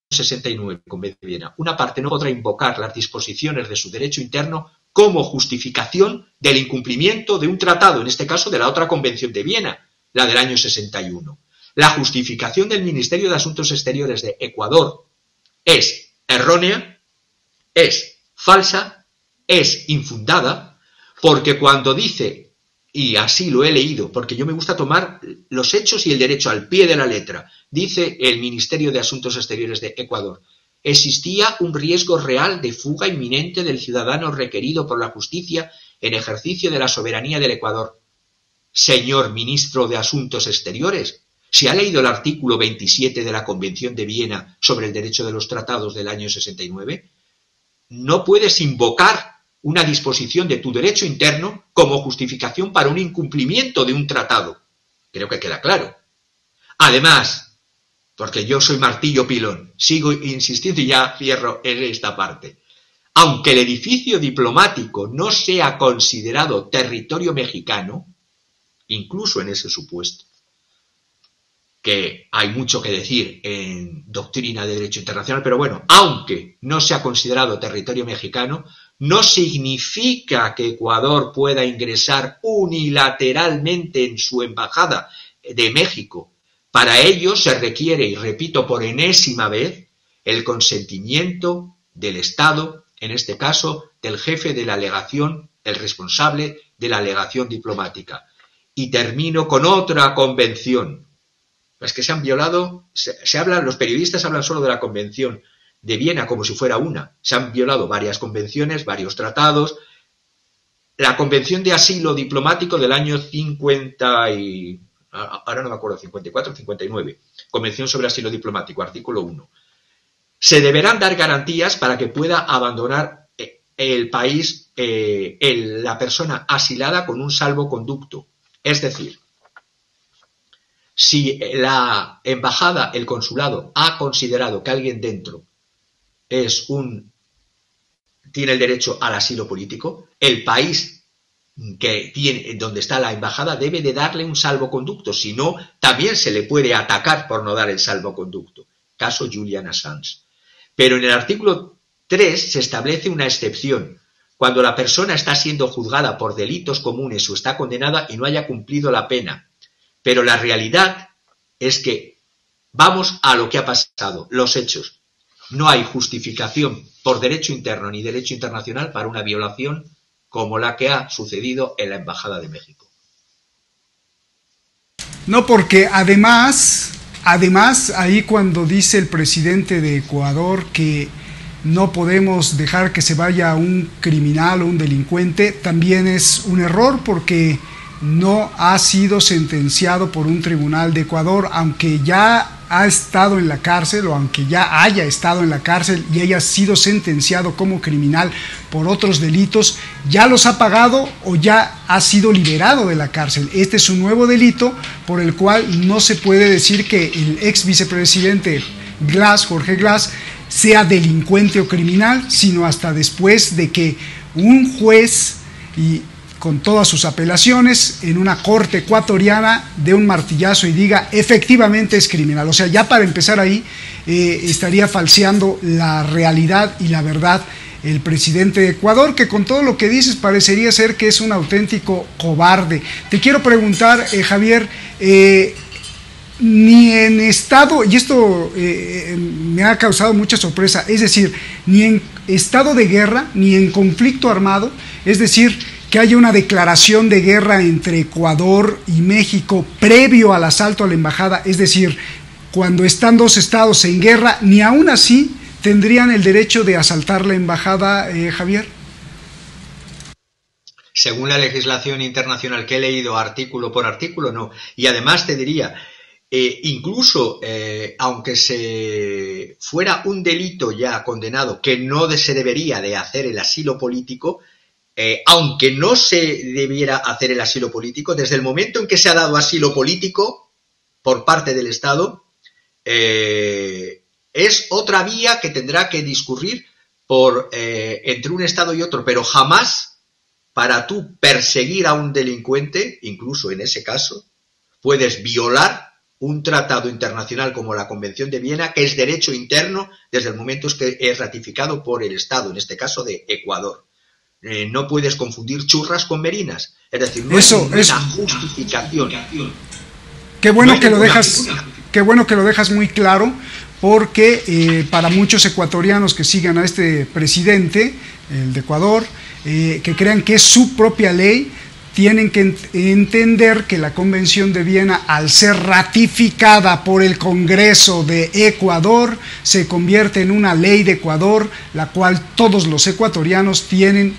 69, Convención de Viena. Una parte no podrá invocar las disposiciones de su derecho interno como justificación del incumplimiento de un tratado, en este caso de la otra Convención de Viena, la del año 61. La justificación del Ministerio de Asuntos Exteriores de Ecuador es errónea, es falsa, es infundada, porque cuando dice, y así lo he leído, porque yo me gusta tomar los hechos y el derecho al pie de la letra, dice el Ministerio de Asuntos Exteriores de Ecuador, existía un riesgo real de fuga inminente del ciudadano requerido por la justicia en ejercicio de la soberanía del Ecuador. Señor Ministro de Asuntos Exteriores, ¿se ha leído el artículo 27 de la Convención de Viena sobre el derecho de los tratados del año 69? No puedes invocar una disposición de tu derecho interno como justificación para un incumplimiento de un tratado. Creo que queda claro. Además, porque yo soy martillo pilón, sigo insistiendo y ya cierro en esta parte. Aunque el edificio diplomático no sea considerado territorio mexicano, incluso en ese supuesto, que hay mucho que decir en doctrina de derecho internacional, pero bueno, aunque no sea considerado territorio mexicano, no significa que Ecuador pueda ingresar unilateralmente en su embajada de México. Para ello se requiere, y repito por enésima vez, el consentimiento del Estado, en este caso del jefe de la legación, el responsable de la legación diplomática. Y termino con otra convención. Es que se han violado, los periodistas hablan solo de la Convención de Viena como si fuera una. Se han violado varias convenciones, varios tratados. La Convención de Asilo Diplomático del año 50 y... ahora no me acuerdo, 54 o 59. Convención sobre Asilo Diplomático, artículo 1. Se deberán dar garantías para que pueda abandonar el país la persona asilada con un salvoconducto. Es decir, si la embajada, el consulado, ha considerado que alguien dentro tiene el derecho al asilo político, el país donde está la embajada debe de darle un salvoconducto, si no, también se le puede atacar por no dar el salvoconducto. Caso Julian Assange. Pero en el artículo 3 se establece una excepción, cuando la persona está siendo juzgada por delitos comunes o está condenada y no haya cumplido la pena. Pero la realidad es que vamos a lo que ha pasado, los hechos. No hay justificación por derecho interno ni derecho internacional para una violación como la que ha sucedido en la Embajada de México. No, porque además, ahí cuando dice el presidente de Ecuador que no podemos dejar que se vaya un criminal o un delincuente, también es un error porque no ha sido sentenciado por un tribunal de Ecuador, aunque ya ha estado en la cárcel o aunque ya haya estado en la cárcel y haya sido sentenciado como criminal por otros delitos, ya los ha pagado o ya ha sido liberado de la cárcel. Este es un nuevo delito por el cual no se puede decir que el ex vicepresidente Glass, Jorge Glass, sea delincuente o criminal, sino hasta después de que un juez y con todas sus apelaciones, en una corte ecuatoriana, dé un martillazo y diga efectivamente es criminal. O sea, ya para empezar ahí, estaría falseando la realidad y la verdad el presidente de Ecuador, que con todo lo que dices parecería ser que es un auténtico cobarde. Te quiero preguntar, Javier, ni en estado, y esto me ha causado mucha sorpresa, es decir, ni en estado de guerra, ni en conflicto armado, es decir, que haya una declaración de guerra entre Ecuador y México previo al asalto a la embajada, es decir, cuando están dos estados en guerra, ni aún así tendrían el derecho de asaltar la embajada, Javier. Según la legislación internacional que he leído artículo por artículo, no. Y además te diría, incluso aunque se fuera un delito ya condenado que no se debería de hacer el asilo político, aunque no se debiera hacer el asilo político, desde el momento en que se ha dado asilo político por parte del Estado, es otra vía que tendrá que discurrir entre un Estado y otro, pero jamás para tú perseguir a un delincuente, incluso en ese caso, puedes violar un tratado internacional como la Convención de Viena, que es derecho interno desde el momento que es ratificado por el Estado, en este caso de Ecuador. No puedes confundir churras con merinas. Es decir, no es una justificación. Qué bueno que lo dejas muy claro, porque para muchos ecuatorianos que sigan a este presidente, el de Ecuador, que crean que es su propia ley, tienen que entender que la Convención de Viena, al ser ratificada por el Congreso de Ecuador, se convierte en una ley de Ecuador, la cual todos los ecuatorianos tienen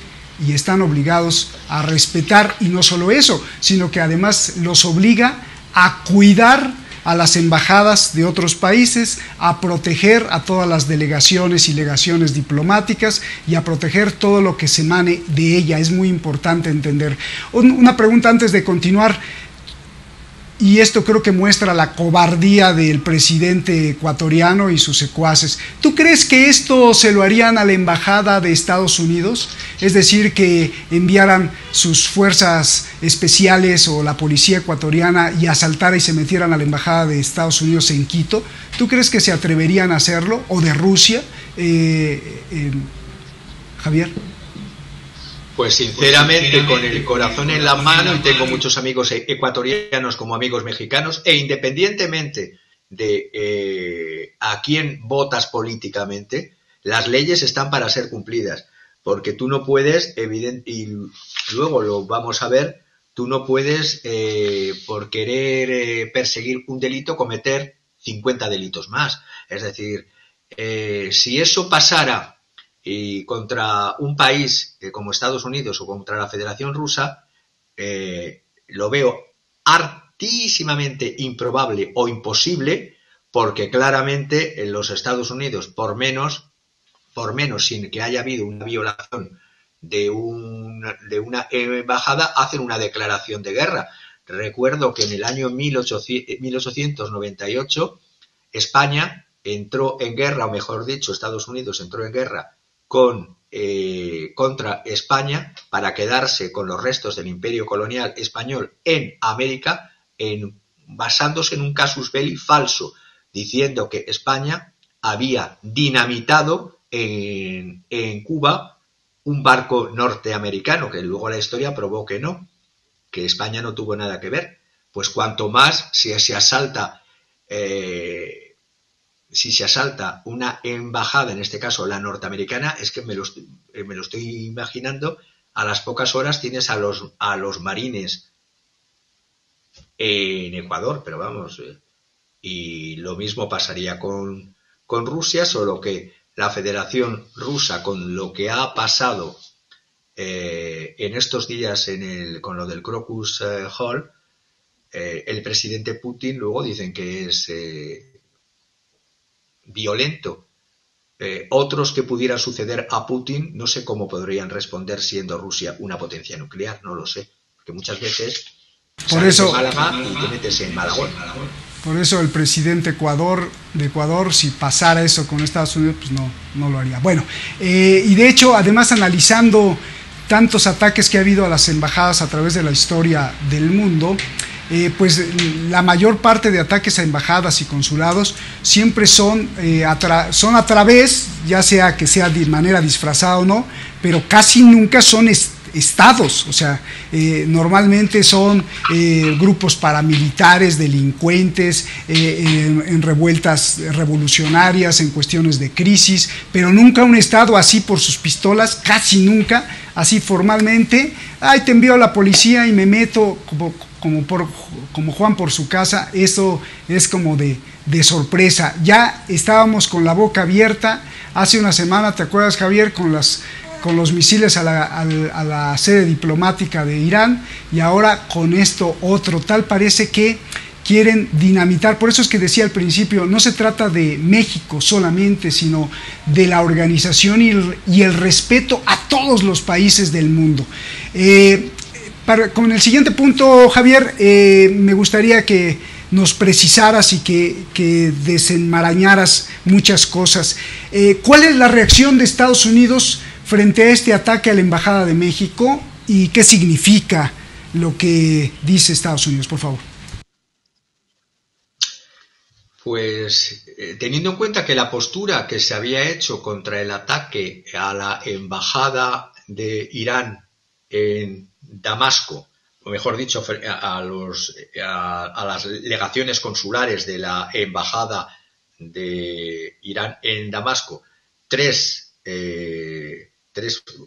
y están obligados a respetar, y no solo eso, sino que además los obliga a cuidar a las embajadas de otros países, a proteger a todas las delegaciones y legaciones diplomáticas y a proteger todo lo que se emane de ella. Es muy importante entender. Una pregunta antes de continuar, y esto creo que muestra la cobardía del presidente ecuatoriano y sus secuaces. ¿Tú crees que esto se lo harían a la embajada de Estados Unidos? Es decir, que enviaran sus fuerzas especiales o la policía ecuatoriana y asaltara y se metieran a la embajada de Estados Unidos en Quito. ¿Tú crees que se atreverían a hacerlo? ¿O de Rusia? Javier. Pues sinceramente, con el corazón en la mano, y tengo muchos amigos ecuatorianos como amigos mexicanos, e independientemente de a quién votas políticamente, las leyes están para ser cumplidas, porque tú no puedes, y luego lo vamos a ver, tú no puedes, por querer perseguir un delito, cometer 50 delitos más. Es decir, si eso pasara y contra un país como Estados Unidos o contra la Federación Rusa, lo veo hartísimamente improbable o imposible, porque claramente en los Estados Unidos, por menos, sin que haya habido una violación de una embajada, hacen una declaración de guerra. Recuerdo que en el año 1898 España entró en guerra, o mejor dicho, Estados Unidos entró en guerra contra España para quedarse con los restos del imperio colonial español en América, basándose en un casus belli falso, diciendo que España había dinamitado en Cuba un barco norteamericano, que luego la historia probó que no, que España no tuvo nada que ver. Pues cuanto más si se asalta una embajada, en este caso la norteamericana, es que me lo estoy imaginando, a las pocas horas tienes a los marines en Ecuador, pero vamos, y lo mismo pasaría con Rusia, solo que la Federación Rusa, con lo que ha pasado en estos días con lo del Crocus Hall, el presidente Putin luego dicen que es violento. Otros que pudieran suceder a Putin, no sé cómo podrían responder siendo Rusia una potencia nuclear, no lo sé, porque muchas veces por eso, de Málaga y te metes en Malagón. Por eso el presidente de Ecuador, si pasara eso con Estados Unidos, pues no lo haría. Bueno, y de hecho, además, analizando tantos ataques que ha habido a las embajadas a través de la historia del mundo, pues la mayor parte de ataques a embajadas y consulados siempre son a través, ya sea que sea de manera disfrazada o no, pero casi nunca son estados, o sea, normalmente son grupos paramilitares, delincuentes, en revueltas revolucionarias, en cuestiones de crisis, pero nunca un estado así por sus pistolas, casi nunca, así formalmente. Ay, te envío a la policía y me meto como Juan por su casa. Eso es como de sorpresa. Ya estábamos con la boca abierta hace una semana, ¿te acuerdas, Javier? Con los misiles a la sede diplomática de Irán, y ahora con esto otro. Tal parece que quieren dinamitar. Por eso es que decía al principio, no se trata de México solamente, sino de la organización y el respeto a todos los países del mundo. Con el siguiente punto, Javier, me gustaría que nos precisaras y que desenmarañaras muchas cosas. ¿Cuál es la reacción de Estados Unidos frente a este ataque a la Embajada de México y qué significa lo que dice Estados Unidos, por favor? Pues teniendo en cuenta que la postura que se había hecho contra el ataque a la embajada de Irán en Damasco, o mejor dicho, a las legaciones consulares de la embajada de Irán en Damasco, tres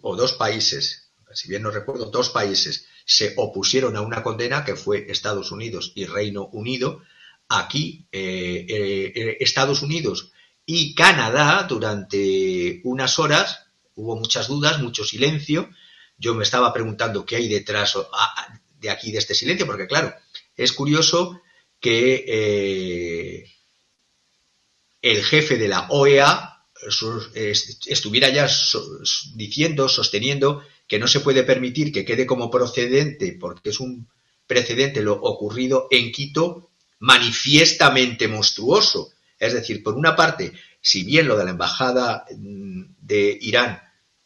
o dos países, si bien no recuerdo, dos países se opusieron a una condena, que fue Estados Unidos y Reino Unido. Aquí Estados Unidos y Canadá durante unas horas hubo muchas dudas, mucho silencio. Yo me estaba preguntando qué hay detrás de aquí de este silencio, porque claro, es curioso que el jefe de la OEA estuviera ya sosteniendo que no se puede permitir que quede como procedente, porque es un precedente lo ocurrido en Quito, manifiestamente monstruoso. Es decir, por una parte, si bien lo de la embajada de Irán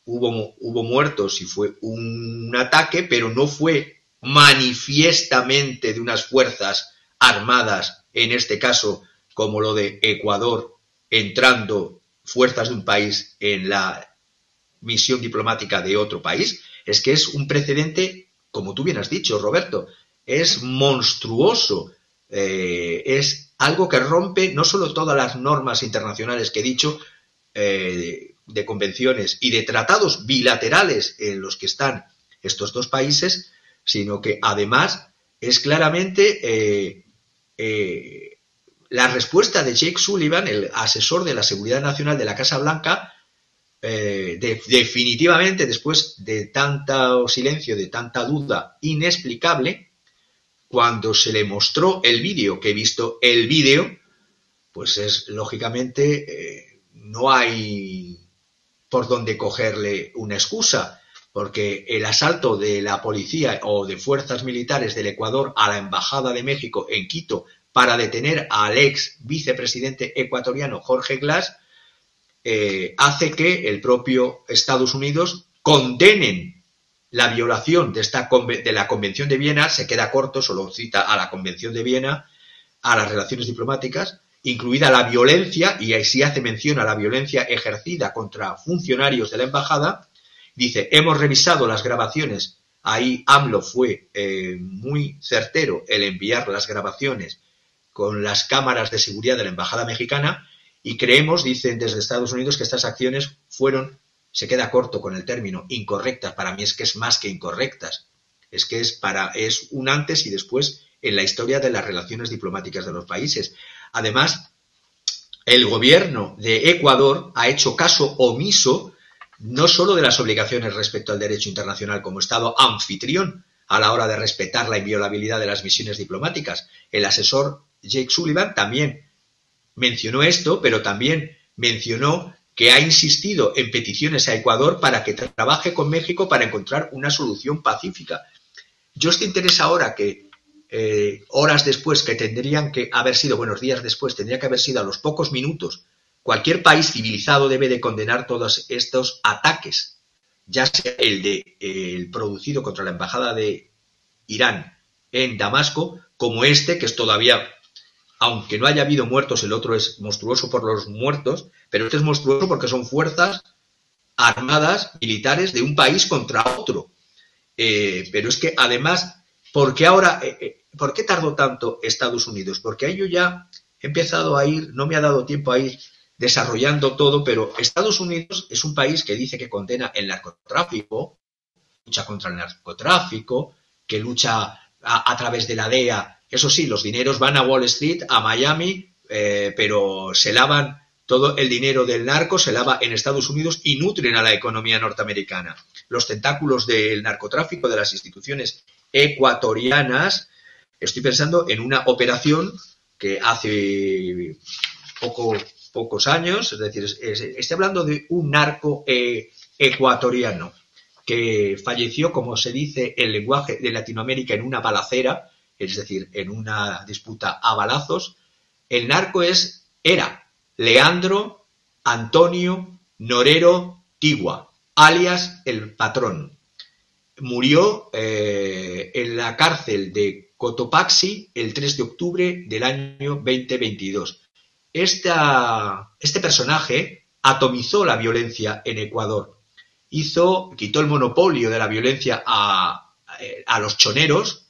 hubo muertos y fue un ataque, pero no fue manifiestamente de unas fuerzas armadas, en este caso como lo de Ecuador, entrando fuerzas de un país en la misión diplomática de otro país. Es que es un precedente, como tú bien has dicho, Roberto, es monstruoso. Es algo que rompe no solo todas las normas internacionales que he dicho, de convenciones y de tratados bilaterales en los que están estos dos países, sino que además es claramente la respuesta de Jake Sullivan, el asesor de la seguridad nacional de la Casa Blanca, definitivamente después de tanto silencio, de tanta duda inexplicable. Cuando se le mostró el vídeo, que he visto el vídeo, pues es lógicamente no hay por dónde cogerle una excusa, porque el asalto de la policía o de fuerzas militares del Ecuador a la Embajada de México en Quito para detener al ex vicepresidente ecuatoriano Jorge Glass hace que el propio Estados Unidos condenen la violación de la Convención de Viena. Se queda corto, solo cita a la Convención de Viena, a las relaciones diplomáticas, incluida la violencia, y ahí sí hace mención a la violencia ejercida contra funcionarios de la embajada. Dice, hemos revisado las grabaciones. Ahí AMLO fue muy certero el enviar las grabaciones con las cámaras de seguridad de la embajada mexicana, y creemos, dicen desde Estados Unidos, que estas acciones fueron, se queda corto con el término, incorrectas. Para mí es que es más que incorrectas. Es que es un antes y después en la historia de las relaciones diplomáticas de los países. Además, el gobierno de Ecuador ha hecho caso omiso no solo de las obligaciones respecto al derecho internacional como Estado anfitrión a la hora de respetar la inviolabilidad de las misiones diplomáticas. El asesor Jake Sullivan también mencionó esto, pero también mencionó que ha insistido en peticiones a Ecuador para que trabaje con México para encontrar una solución pacífica. Yo estoy interesado ahora que horas después, que tendrían que haber sido, buenos días después, tendría que haber sido a los pocos minutos, cualquier país civilizado debe de condenar todos estos ataques, ya sea el producido contra la embajada de Irán en Damasco, como este, que es todavía, aunque no haya habido muertos, el otro es monstruoso por los muertos, pero este es monstruoso porque son fuerzas armadas, militares de un país contra otro. Pero es que además, ¿por qué tardó tanto Estados Unidos? Porque ahí yo ya he empezado a ir, no me ha dado tiempo a ir desarrollando todo, pero Estados Unidos es un país que dice que condena el narcotráfico, lucha contra el narcotráfico, que lucha a través de la DEA. Eso sí, los dineros van a Wall Street, a Miami, pero se lavan todo el dinero del narco, se lava en Estados Unidos y nutren a la economía norteamericana. Los tentáculos del narcotráfico, de las instituciones ecuatorianas, estoy pensando en una operación que hace pocos años, es decir, estoy hablando de un narco ecuatoriano que falleció, como se dice en lenguaje de Latinoamérica, en una balacera, es decir, en una disputa a balazos. El narco era Leandro Antonio Norero Tigua, alias El Patrón. Murió en la cárcel de Cotopaxi el 3 de octubre del año 2022. este personaje atomizó la violencia en Ecuador. Quitó el monopolio de la violencia a los choneros,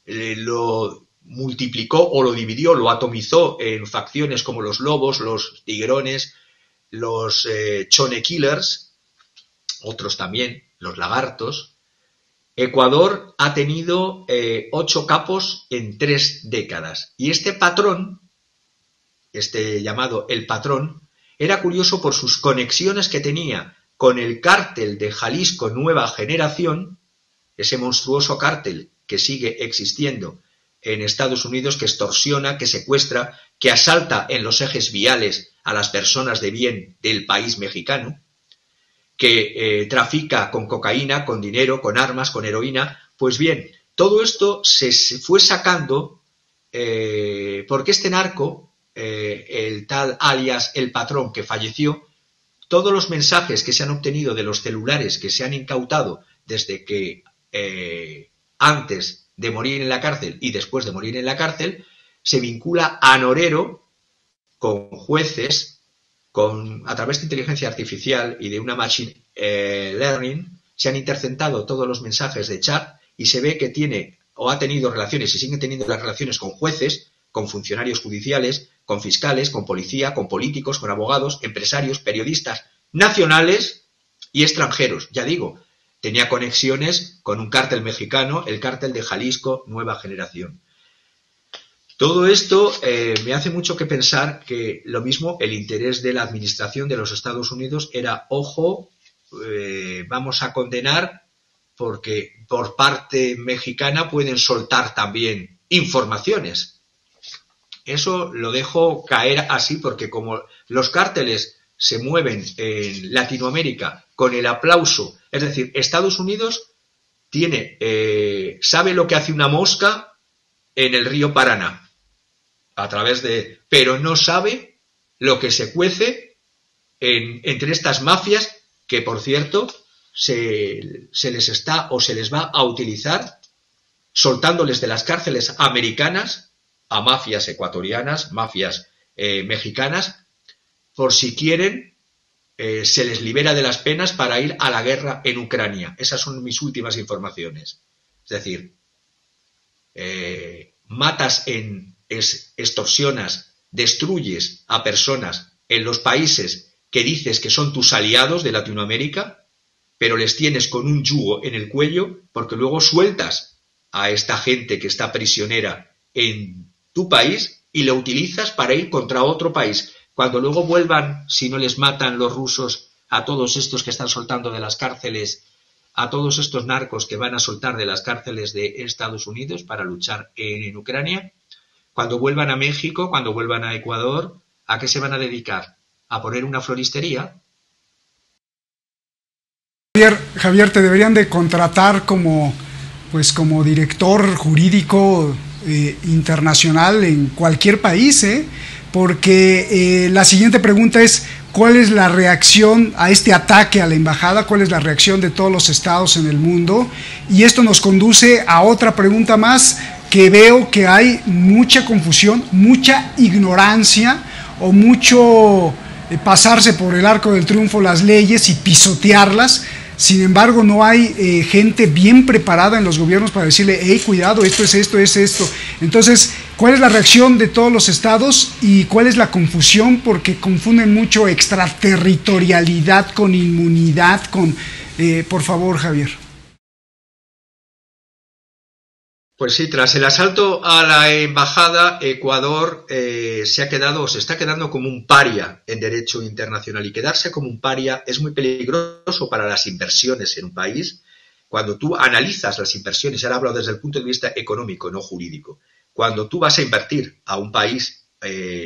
lo multiplicó o lo dividió, lo atomizó en facciones como los lobos, los tiguerones, los chone killers, otros también, los lagartos. Ecuador ha tenido 8 capos en 3 décadas. Y este patrón, llamado el patrón, era curioso por sus conexiones que tenía con el cártel de Jalisco Nueva Generación, ese monstruoso cártel que sigue existiendo en Estados Unidos, que extorsiona, que secuestra, que asalta en los ejes viales a las personas de bien del país mexicano, que trafica con cocaína, con dinero, con armas, con heroína. Pues bien, todo esto se fue sacando porque este narco, el tal alias El Patrón, que falleció, todos los mensajes que se han obtenido de los celulares que se han incautado desde que antes de morir en la cárcel y después de morir en la cárcel, se vincula a Norero con jueces, a través de inteligencia artificial y de una machine learning, se han interceptado todos los mensajes de chat y se ve que tiene o ha tenido relaciones y sigue teniendo las relaciones con jueces, con funcionarios judiciales, con fiscales, con policía, con políticos, con abogados, empresarios, periodistas nacionales y extranjeros. Ya digo, tenía conexiones con un cártel mexicano, el cártel de Jalisco Nueva Generación. Todo esto me hace mucho que pensar que lo mismo el interés de la administración de los Estados Unidos era, ojo, vamos a condenar porque por parte mexicana pueden soltar también informaciones. Eso lo dejo caer así porque como los cárteles se mueven en Latinoamérica con el aplauso, es decir, Estados Unidos sabe lo que hace una mosca en el río Paraná, pero no sabe lo que se cuece entre estas mafias que, por cierto, se les va a utilizar soltándoles de las cárceles americanas a mafias ecuatorianas, mafias mexicanas, por si quieren, se les libera de las penas para ir a la guerra en Ucrania. Esas son mis últimas informaciones. Es decir, extorsionas, destruyes a personas en los países que dices que son tus aliados de Latinoamérica, pero les tienes con un yugo en el cuello porque luego sueltas a esta gente que está prisionera en tu país y la utilizas para ir contra otro país. Cuando luego vuelvan, si no les matan los rusos a todos estos que están soltando de las cárceles, a todos estos narcos que van a soltar de las cárceles de Estados Unidos para luchar en Ucrania, cuando vuelvan a México, cuando vuelvan a Ecuador, ¿a qué se van a dedicar? ¿A poner una floristería? Javier, te deberían de contratar como director jurídico internacional en cualquier país, porque la siguiente pregunta es: ¿cuál es la reacción a este ataque a la embajada? ¿Cuál es la reacción de todos los estados en el mundo? Y esto nos conduce a otra pregunta más, que veo que hay mucha confusión, mucha ignorancia o mucho pasarse por el arco del triunfo las leyes y pisotearlas. Sin embargo, no hay gente bien preparada en los gobiernos para decirle: hey, cuidado, esto es esto, es esto. Entonces, ¿cuál es la reacción de todos los estados y cuál es la confusión? Porque confunden mucho extraterritorialidad con inmunidad, por favor, Javier. Pues sí, tras el asalto a la embajada, Ecuador se está quedando como un paria en derecho internacional, y quedarse como un paria es muy peligroso para las inversiones en un país. Cuando tú analizas las inversiones, ahora hablo desde el punto de vista económico, no jurídico, cuando tú vas a invertir a un país,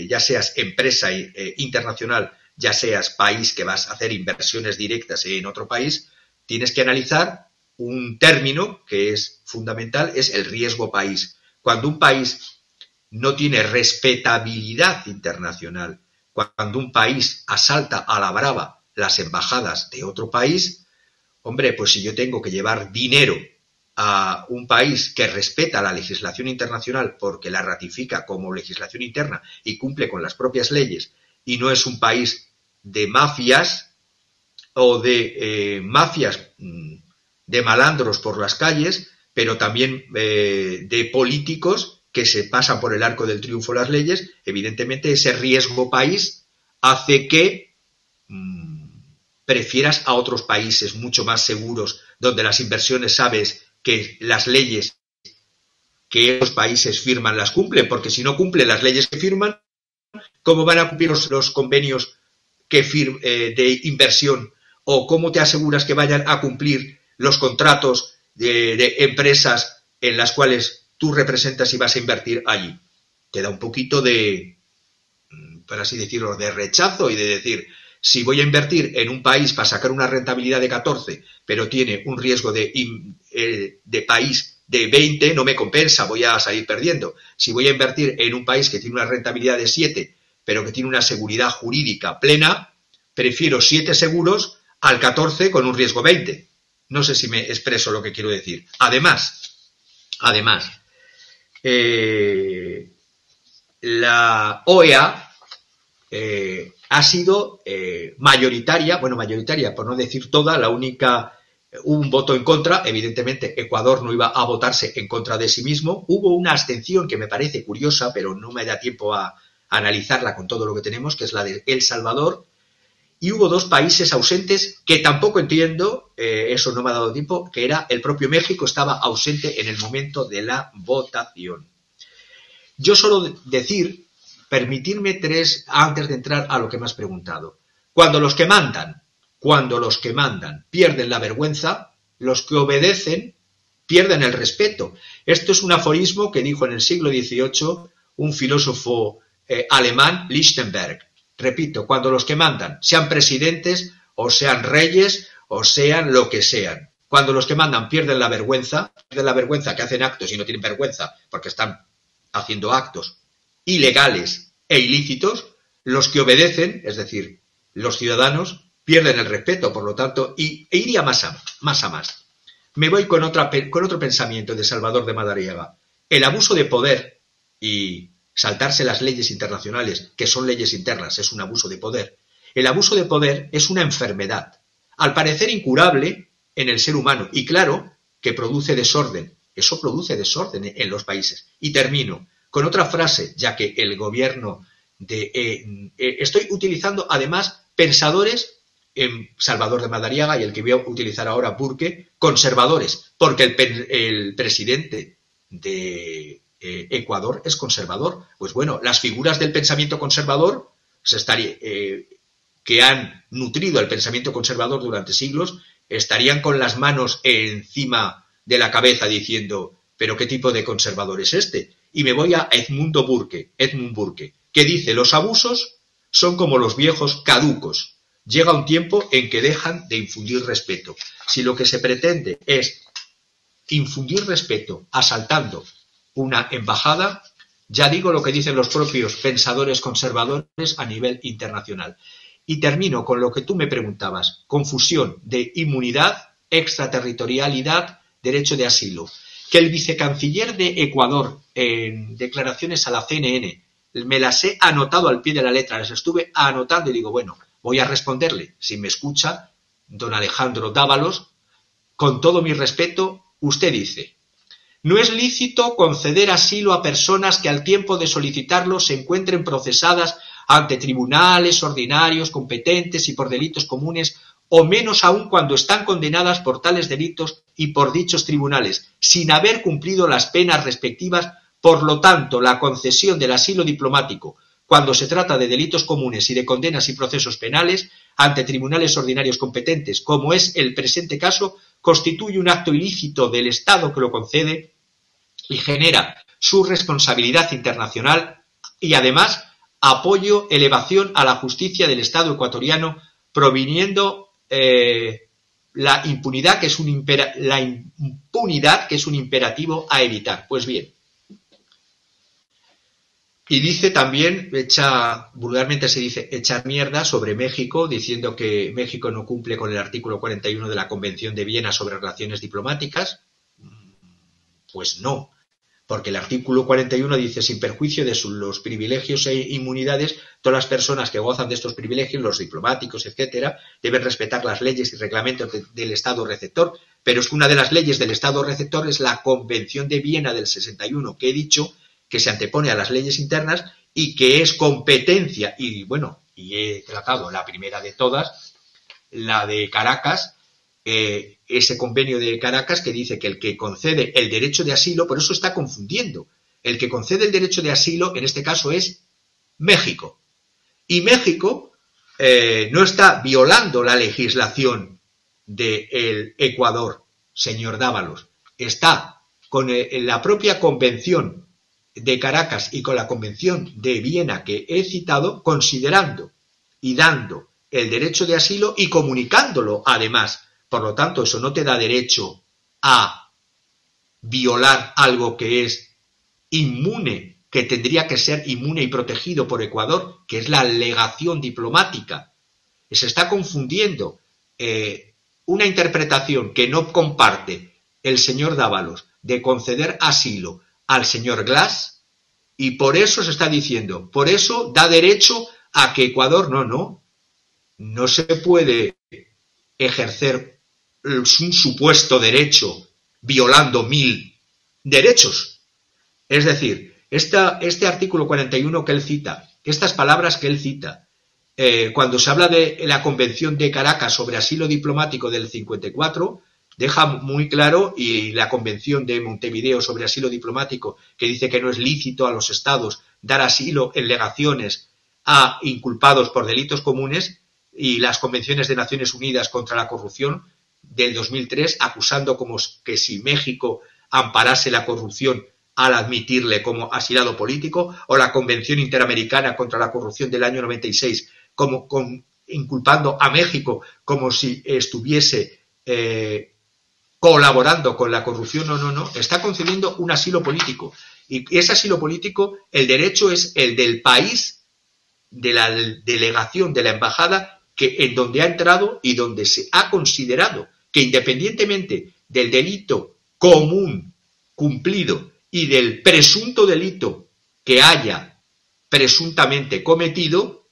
ya seas empresa internacional, ya seas país que vas a hacer inversiones directas en otro país, tienes que analizar un término que es fundamental, es el riesgo país. Cuando un país no tiene respetabilidad internacional, cuando un país asalta a la brava las embajadas de otro país, hombre, pues si yo tengo que llevar dinero a un país que respeta la legislación internacional porque la ratifica como legislación interna y cumple con las propias leyes, y no es un país de mafias o de mafias de malandros por las calles, pero también de políticos que se pasan por el arco del triunfo las leyes. Evidentemente ese riesgo país hace que prefieras a otros países mucho más seguros, donde las inversiones sabes que las leyes que esos países firman las cumplen, porque si no cumplen las leyes que firman, ¿cómo van a cumplir los convenios de inversión? ¿O cómo te aseguras que vayan a cumplir los contratos de empresas en las cuales tú representas y vas a invertir allí? Te da un poquito de, por así decirlo, de rechazo y de decir, si voy a invertir en un país para sacar una rentabilidad de 14, pero tiene un riesgo de país de 20, no me compensa, voy a salir perdiendo. Si voy a invertir en un país que tiene una rentabilidad de 7, pero que tiene una seguridad jurídica plena, prefiero 7 seguros al 14 con un riesgo 20. No sé si me expreso lo que quiero decir. Además, la OEA ha sido mayoritaria por no decir toda, hubo un voto en contra. Evidentemente Ecuador no iba a votarse en contra de sí mismo. Hubo una abstención que me parece curiosa, pero no me da tiempo a analizarla con todo lo que tenemos, que es la de El Salvador. Y hubo 2 países ausentes que tampoco entiendo, eso no me ha dado tiempo, que era el propio México, estaba ausente en el momento de la votación. Yo solo permitirme 3 antes de entrar a lo que me has preguntado. Cuando los que mandan pierden la vergüenza, los que obedecen pierden el respeto. Esto es un aforismo que dijo en el siglo XVIII un filósofo alemán, Lichtenberg. Repito, cuando los que mandan, sean presidentes o sean reyes o sean lo que sean, cuando los que mandan pierden la vergüenza que hacen actos y no tienen vergüenza porque están haciendo actos ilegales e ilícitos, los que obedecen, es decir, los ciudadanos, pierden el respeto, por lo tanto, e iría más a más. Me voy con otro pensamiento de Salvador de Madariaga. El abuso de poder y saltarse las leyes internacionales, que son leyes internas, es un abuso de poder. El abuso de poder es una enfermedad, al parecer incurable en el ser humano, y claro que produce desorden. Eso produce desorden en los países. Y termino con otra frase, ya que el gobierno estoy utilizando además pensadores, Salvador de Madariaga y el que voy a utilizar ahora, Burke, conservadores, porque el presidente de Ecuador es conservador. Pues bueno, las figuras del pensamiento conservador que han nutrido el pensamiento conservador durante siglos estarían con las manos encima de la cabeza diciendo, ¿pero qué tipo de conservador es este? Y me voy a Edmund Burke, que dice, los abusos son como los viejos caducos. Llega un tiempo en que dejan de infundir respeto. Si lo que se pretende es infundir respeto asaltando una embajada, ya digo lo que dicen los propios pensadores conservadores a nivel internacional. Y termino con lo que tú me preguntabas, confusión de inmunidad, extraterritorialidad, derecho de asilo. Que el vicecanciller de Ecuador, en declaraciones a la CNN, me las he anotado al pie de la letra, las estuve anotando y digo, bueno, voy a responderle. Si me escucha, don Alejandro Dávalos, con todo mi respeto, usted dice, no es lícito conceder asilo a personas que al tiempo de solicitarlo se encuentren procesadas ante tribunales ordinarios competentes y por delitos comunes, o menos aún cuando están condenadas por tales delitos y por dichos tribunales, sin haber cumplido las penas respectivas. Por lo tanto, la concesión del asilo diplomático, cuando se trata de delitos comunes y de condenas y procesos penales ante tribunales ordinarios competentes, como es el presente caso, constituye un acto ilícito del Estado que lo concede y genera su responsabilidad internacional y además elevación a la justicia del Estado ecuatoriano, proviniendo la impunidad que es un imperativo a evitar. Pues bien, y dice también, vulgarmente se dice echar mierda sobre México, diciendo que México no cumple con el artículo 41 de la Convención de Viena sobre relaciones diplomáticas. Pues no, porque el artículo 41 dice: sin perjuicio de los privilegios e inmunidades, todas las personas que gozan de estos privilegios, los diplomáticos, etcétera, deben respetar las leyes y reglamentos del Estado receptor. Pero es que una de las leyes del Estado receptor es la Convención de Viena del 61, que he dicho que se antepone a las leyes internas y que es competencia, y bueno, y he tratado la primera de todas, la de Caracas, ese convenio de Caracas que dice que el que concede el derecho de asilo, por eso está confundiendo, el que concede el derecho de asilo en este caso es México, y México no está violando la legislación del Ecuador, señor Dávalos, está con la propia Convención de Caracas y con la Convención de Viena que he citado, considerando y dando el derecho de asilo y comunicándolo además. Por lo tanto, eso no te da derecho a violar algo que es inmune, que tendría que ser inmune y protegido por Ecuador, que es la legación diplomática. Se está confundiendo una interpretación que no comparte el señor Dávalos de conceder asilo al señor Glass, y por eso se está diciendo, por eso da derecho a que Ecuador, no se puede ejercer un supuesto derecho violando 1000 derechos. Es decir, este artículo 41 que él cita, estas palabras que él cita, cuando se habla de la Convención de Caracas sobre asilo diplomático del 54, deja muy claro, y la Convención de Montevideo sobre asilo diplomático, que dice que no es lícito a los estados dar asilo en legaciones a inculpados por delitos comunes, y las convenciones de Naciones Unidas contra la corrupción del 2003, acusando como que si México amparase la corrupción al admitirle como asilado político, o la Convención Interamericana contra la Corrupción del año 96, inculpando a México como si estuviese colaborando con la corrupción. No, está concediendo un asilo político, y ese asilo político, el derecho es el del país, de la delegación, de la embajada, que en donde ha entrado y donde se ha considerado que, independientemente del delito común cumplido y del presunto delito que haya presuntamente cometido,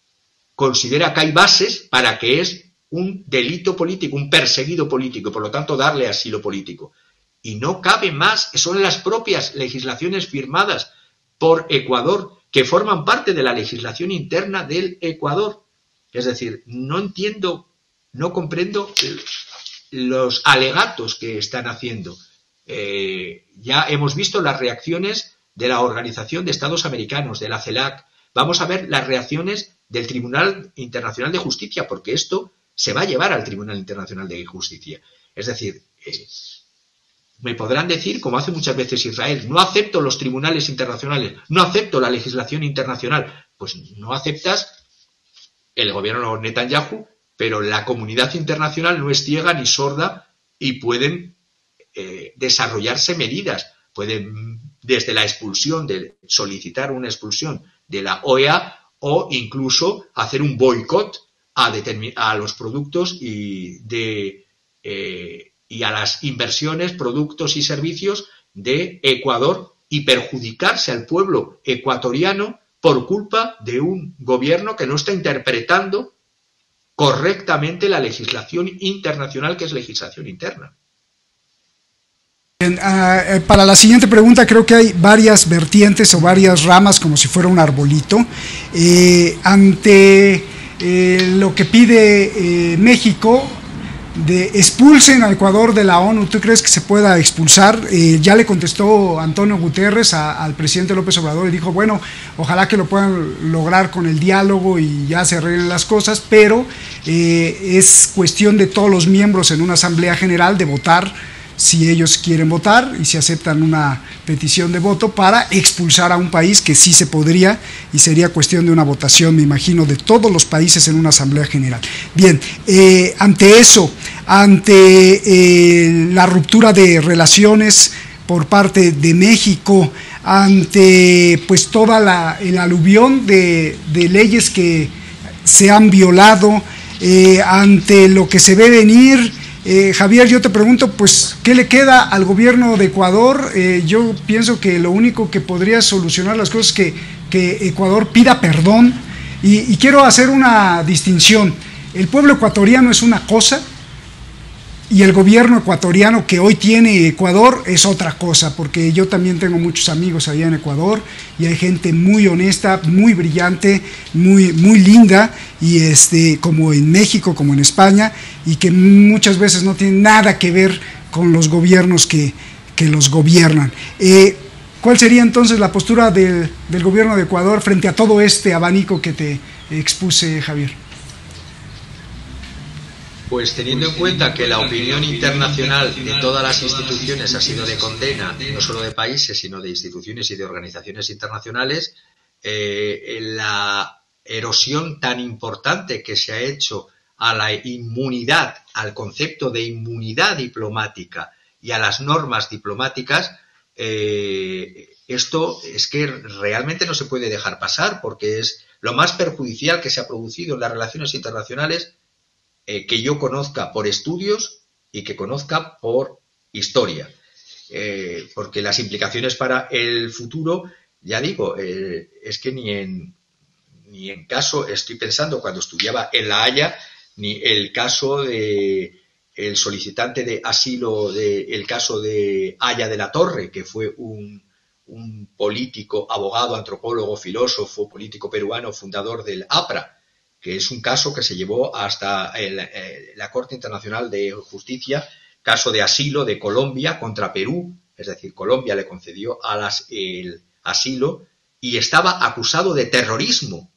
considera que hay bases para que es un delito político, un perseguido político, por lo tanto darle asilo político. Y no cabe más, son las propias legislaciones firmadas por Ecuador que forman parte de la legislación interna del Ecuador. Es decir, no entiendo, no comprendo los alegatos que están haciendo. Ya hemos visto las reacciones de la Organización de Estados Americanos, de la CELAC. Vamos a ver las reacciones del Tribunal Internacional de Justicia, porque esto se va a llevar al Tribunal Internacional de Justicia. Es decir, me podrán decir, como hace muchas veces Israel, no acepto los tribunales internacionales, no acepto la legislación internacional. Pues no aceptas el gobierno Netanyahu, pero la comunidad internacional no es ciega ni sorda y pueden desarrollarse medidas. Pueden, desde la expulsión, de solicitar una expulsión de la OEA, o incluso hacer un boicot a los productos y a las inversiones, productos y servicios de Ecuador, y perjudicarse al pueblo ecuatoriano por culpa de un gobierno que no está interpretando correctamente la legislación internacional, que es legislación interna. Bien, para la siguiente pregunta, creo que hay varias vertientes o varias ramas, como si fuera un arbolito. Ante lo que pide México, de expulsen a Ecuador de la ONU, ¿tú crees que se pueda expulsar? Ya le contestó Antonio Guterres al presidente López Obrador y dijo, bueno, ojalá que lo puedan lograr con el diálogo y ya se arreglen las cosas, pero es cuestión de todos los miembros en una asamblea general de votar si ellos quieren votar y si aceptan una petición de voto para expulsar a un país, que sí se podría, y sería cuestión de una votación, me imagino, de todos los países en una asamblea general. Bien, ante eso, ante la ruptura de relaciones por parte de México, ante pues toda el aluvión de leyes que se han violado, ante lo que se ve venir Javier, yo te pregunto, pues, ¿qué le queda al gobierno de Ecuador? Yo pienso que lo único que podría solucionar las cosas es que Ecuador pida perdón, y quiero hacer una distinción. El pueblo ecuatoriano es una cosa, y el gobierno ecuatoriano que hoy tiene Ecuador es otra cosa, porque yo también tengo muchos amigos allá en Ecuador y hay gente muy honesta, muy brillante, muy linda, y como en México, como en España, y que muchas veces no tienen nada que ver con los gobiernos que los gobiernan. ¿Cuál sería entonces la postura del gobierno de Ecuador frente a todo este abanico que te expuse, Javier? Pues teniendo en cuenta que la opinión internacional de todas las instituciones ha sido de condena, no solo de países, sino de instituciones y de organizaciones internacionales, la erosión tan importante que se ha hecho a la inmunidad, al concepto de inmunidad diplomática y a las normas diplomáticas, esto es que realmente no se puede dejar pasar, porque es lo más perjudicial que se ha producido en las relaciones internacionales que yo conozca por estudios y que conozca por historia, porque las implicaciones para el futuro, ya digo, es que ni en caso, estoy pensando cuando estudiaba en La Haya, ni el caso de el solicitante de asilo, el caso de Haya de la Torre, que fue un político, abogado, antropólogo, filósofo, político peruano, fundador del APRA, que es un caso que se llevó hasta la Corte Internacional de Justicia, caso de asilo de Colombia contra Perú, es decir, Colombia le concedió el asilo y estaba acusado de terrorismo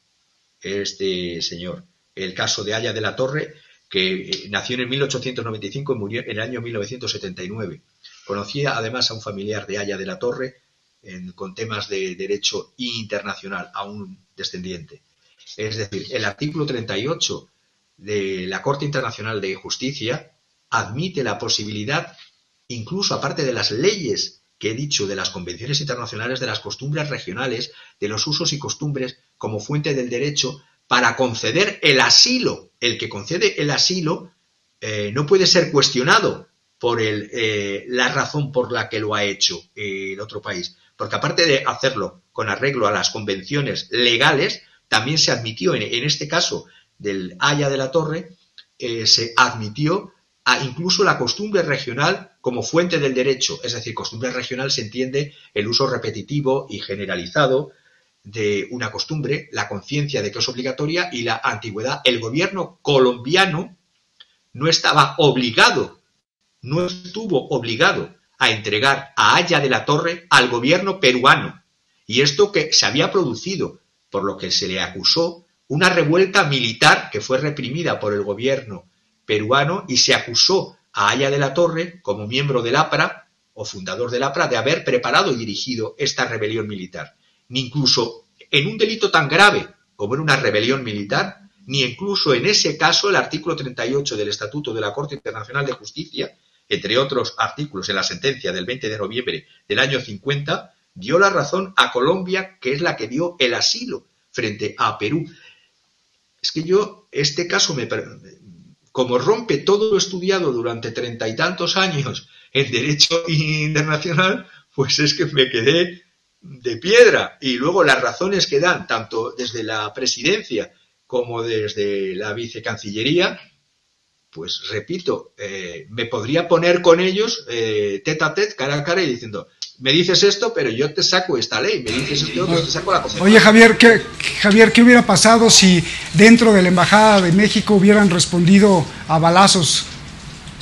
este señor. El caso de Haya de la Torre, que nació en 1895 y murió en el año 1979. Conocía además a un familiar de Haya de la Torre con temas de derecho internacional, a un descendiente. Es decir, el artículo 38 de la Corte Internacional de Justicia admite la posibilidad, incluso aparte de las leyes que he dicho, de las convenciones internacionales, de las costumbres regionales, de los usos y costumbres como fuente del derecho, para conceder el asilo. El que concede el asilo no puede ser cuestionado por la razón por la que lo ha hecho el otro país, porque aparte de hacerlo con arreglo a las convenciones legales, también se admitió, en este caso del Haya de la Torre, se admitió incluso la costumbre regional como fuente del derecho. Es decir, costumbre regional se entiende el uso repetitivo y generalizado de una costumbre, la conciencia de que es obligatoria y la antigüedad. El gobierno colombiano no estuvo obligado a entregar a Haya de la Torre al gobierno peruano. Y esto que se había producido, por lo que se le acusó, una revuelta militar que fue reprimida por el gobierno peruano, y se acusó a Haya de la Torre, como miembro del APRA o fundador del APRA, de haber preparado y dirigido esta rebelión militar. Ni incluso en un delito tan grave como en una rebelión militar, ni incluso en ese caso el artículo 38 del Estatuto de la Corte Internacional de Justicia, entre otros artículos en la sentencia del 20 de noviembre del año 50, dio la razón a Colombia, que es la que dio el asilo frente a Perú. Es que este caso como rompe todo lo estudiado durante 30 y tantos años en derecho internacional, pues es que me quedé de piedra. Y luego las razones que dan, tanto desde la presidencia como desde la vicecancillería, pues repito, me podría poner con ellos tete a tete, cara a cara, y diciendo: me dices esto, pero yo te saco esta ley, me dices esto otro, te saco la cosa. Oye, Javier, ¿qué hubiera pasado si dentro de la Embajada de México hubieran respondido a balazos?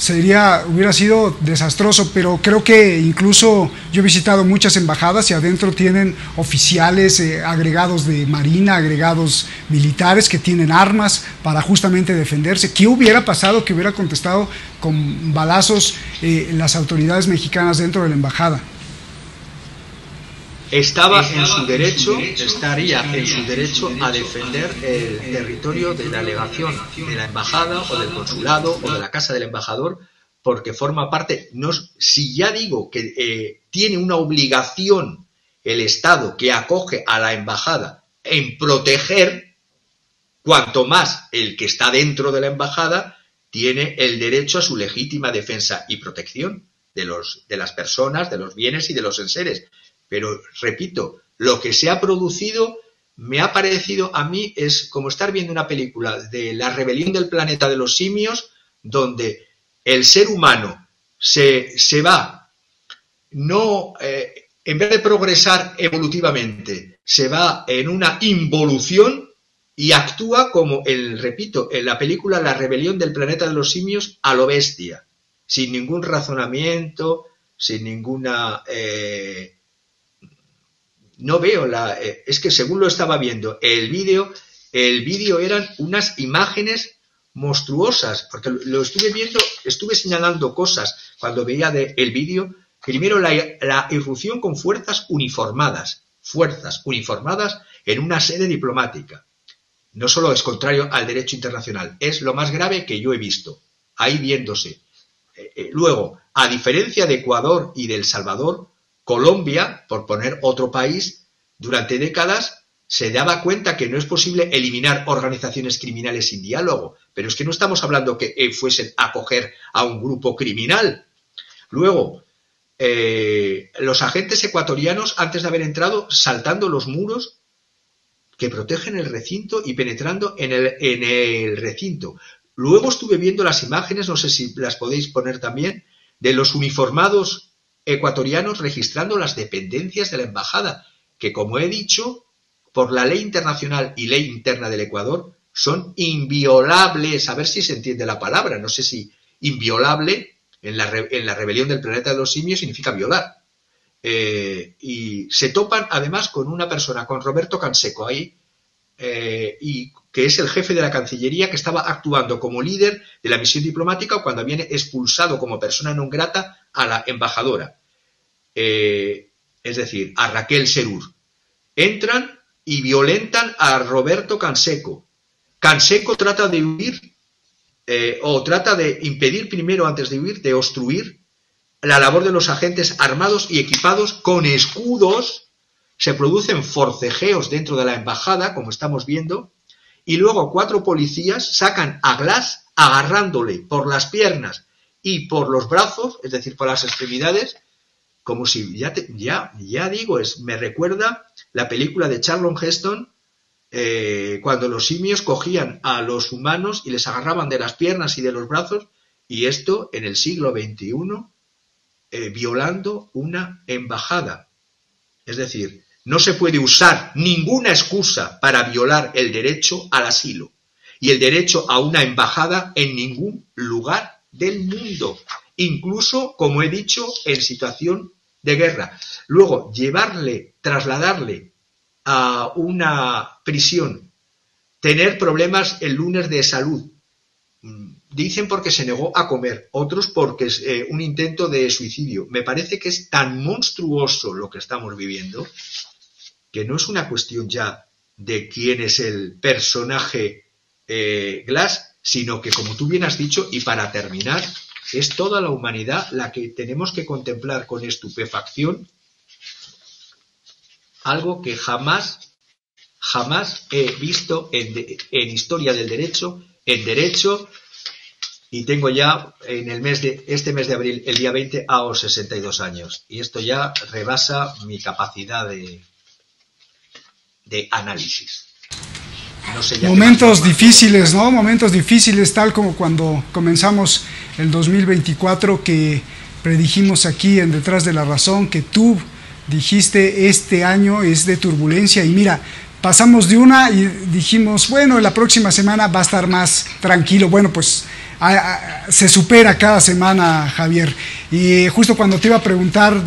Hubiera sido desastroso, pero creo que incluso yo he visitado muchas embajadas y adentro tienen oficiales, agregados de marina, agregados militares que tienen armas para justamente defenderse. ¿Qué hubiera pasado que hubiera contestado con balazos las autoridades mexicanas dentro de la embajada? Estaría en su derecho a defender el territorio de la legación, de la embajada o del consulado o de la casa del embajador, porque forma parte. Si ya digo que tiene una obligación el Estado que acoge a la embajada en proteger, cuanto más el que está dentro de la embajada, tiene el derecho a su legítima defensa y protección de las personas, de los bienes y de los enseres. Pero, repito, lo que se ha producido me ha parecido a mí es como estar viendo una película de la rebelión del planeta de los simios, donde el ser humano se va, no, en vez de progresar evolutivamente, se va en una involución y actúa como, repito, en la película La rebelión del planeta de los simios a lo bestia, sin ningún razonamiento, sin ninguna... no veo es que según lo estaba viendo el vídeo eran unas imágenes monstruosas, porque lo estuve viendo, estuve señalando cosas cuando veía el vídeo. Primero, la irrupción con fuerzas uniformadas en una sede diplomática. No solo es contrario al derecho internacional, es lo más grave que yo he visto, ahí viéndose. Luego, a diferencia de Ecuador y de El Salvador, Colombia, por poner otro país, durante décadas se daba cuenta que no es posible eliminar organizaciones criminales sin diálogo, pero es que no estamos hablando que fuesen a acoger a un grupo criminal. Luego, los agentes ecuatorianos, antes de haber entrado, saltando los muros que protegen el recinto y penetrando en el recinto. Luego estuve viendo las imágenes, no sé si las podéis poner también, de los uniformados ecuatorianos registrando las dependencias de la embajada, que, como he dicho, por la ley internacional y ley interna del Ecuador, son inviolables. A ver si se entiende la palabra. No sé si inviolable en la rebelión del planeta de los simios significa violar. Y se topan además con una persona, con Roberto Canseco ahí, y que es el jefe de la Cancillería, que estaba actuando como líder de la misión diplomática cuando viene expulsado como persona non grata a la embajadora, es decir, a Raquel Serur. Entran y violentan a Roberto Canseco. Canseco trata de huir, o trata de impedir primero, antes de huir, de obstruir la labor de los agentes armados y equipados con escudos. Se producen forcejeos dentro de la embajada, como estamos viendo, y luego 4 policías sacan a Glass agarrándole por las piernas y por los brazos, es decir, por las extremidades, como si, me recuerda la película de Charlton Heston, cuando los simios cogían a los humanos y les agarraban de las piernas y de los brazos, y esto en el siglo XXI, violando una embajada. Es decir, no se puede usar ninguna excusa para violar el derecho al asilo y el derecho a una embajada en ningún lugar del mundo, incluso, como he dicho, en situación de guerra. Luego, trasladarle a una prisión, tener problemas el lunes de salud. Dicen porque se negó a comer, otros porque es un intento de suicidio. Me parece que es tan monstruoso lo que estamos viviendo que no es una cuestión ya de quién es el personaje Glass, sino que, como tú bien has dicho, y para terminar, es toda la humanidad la que tenemos que contemplar con estupefacción algo que jamás he visto en historia del derecho, y tengo ya en este mes de abril, el día 20, hago 62 años, y esto ya rebasa mi capacidad de análisis. No sé, momentos difíciles, ¿no? Momentos difíciles, tal como cuando comenzamos el 2024, que predijimos aquí en Detrás de la Razón, que tú dijiste este año es de turbulencia, y mira, pasamos de una y dijimos, bueno, la próxima semana va a estar más tranquilo. Bueno, pues se supera cada semana, Javier. Y justo cuando te iba a preguntar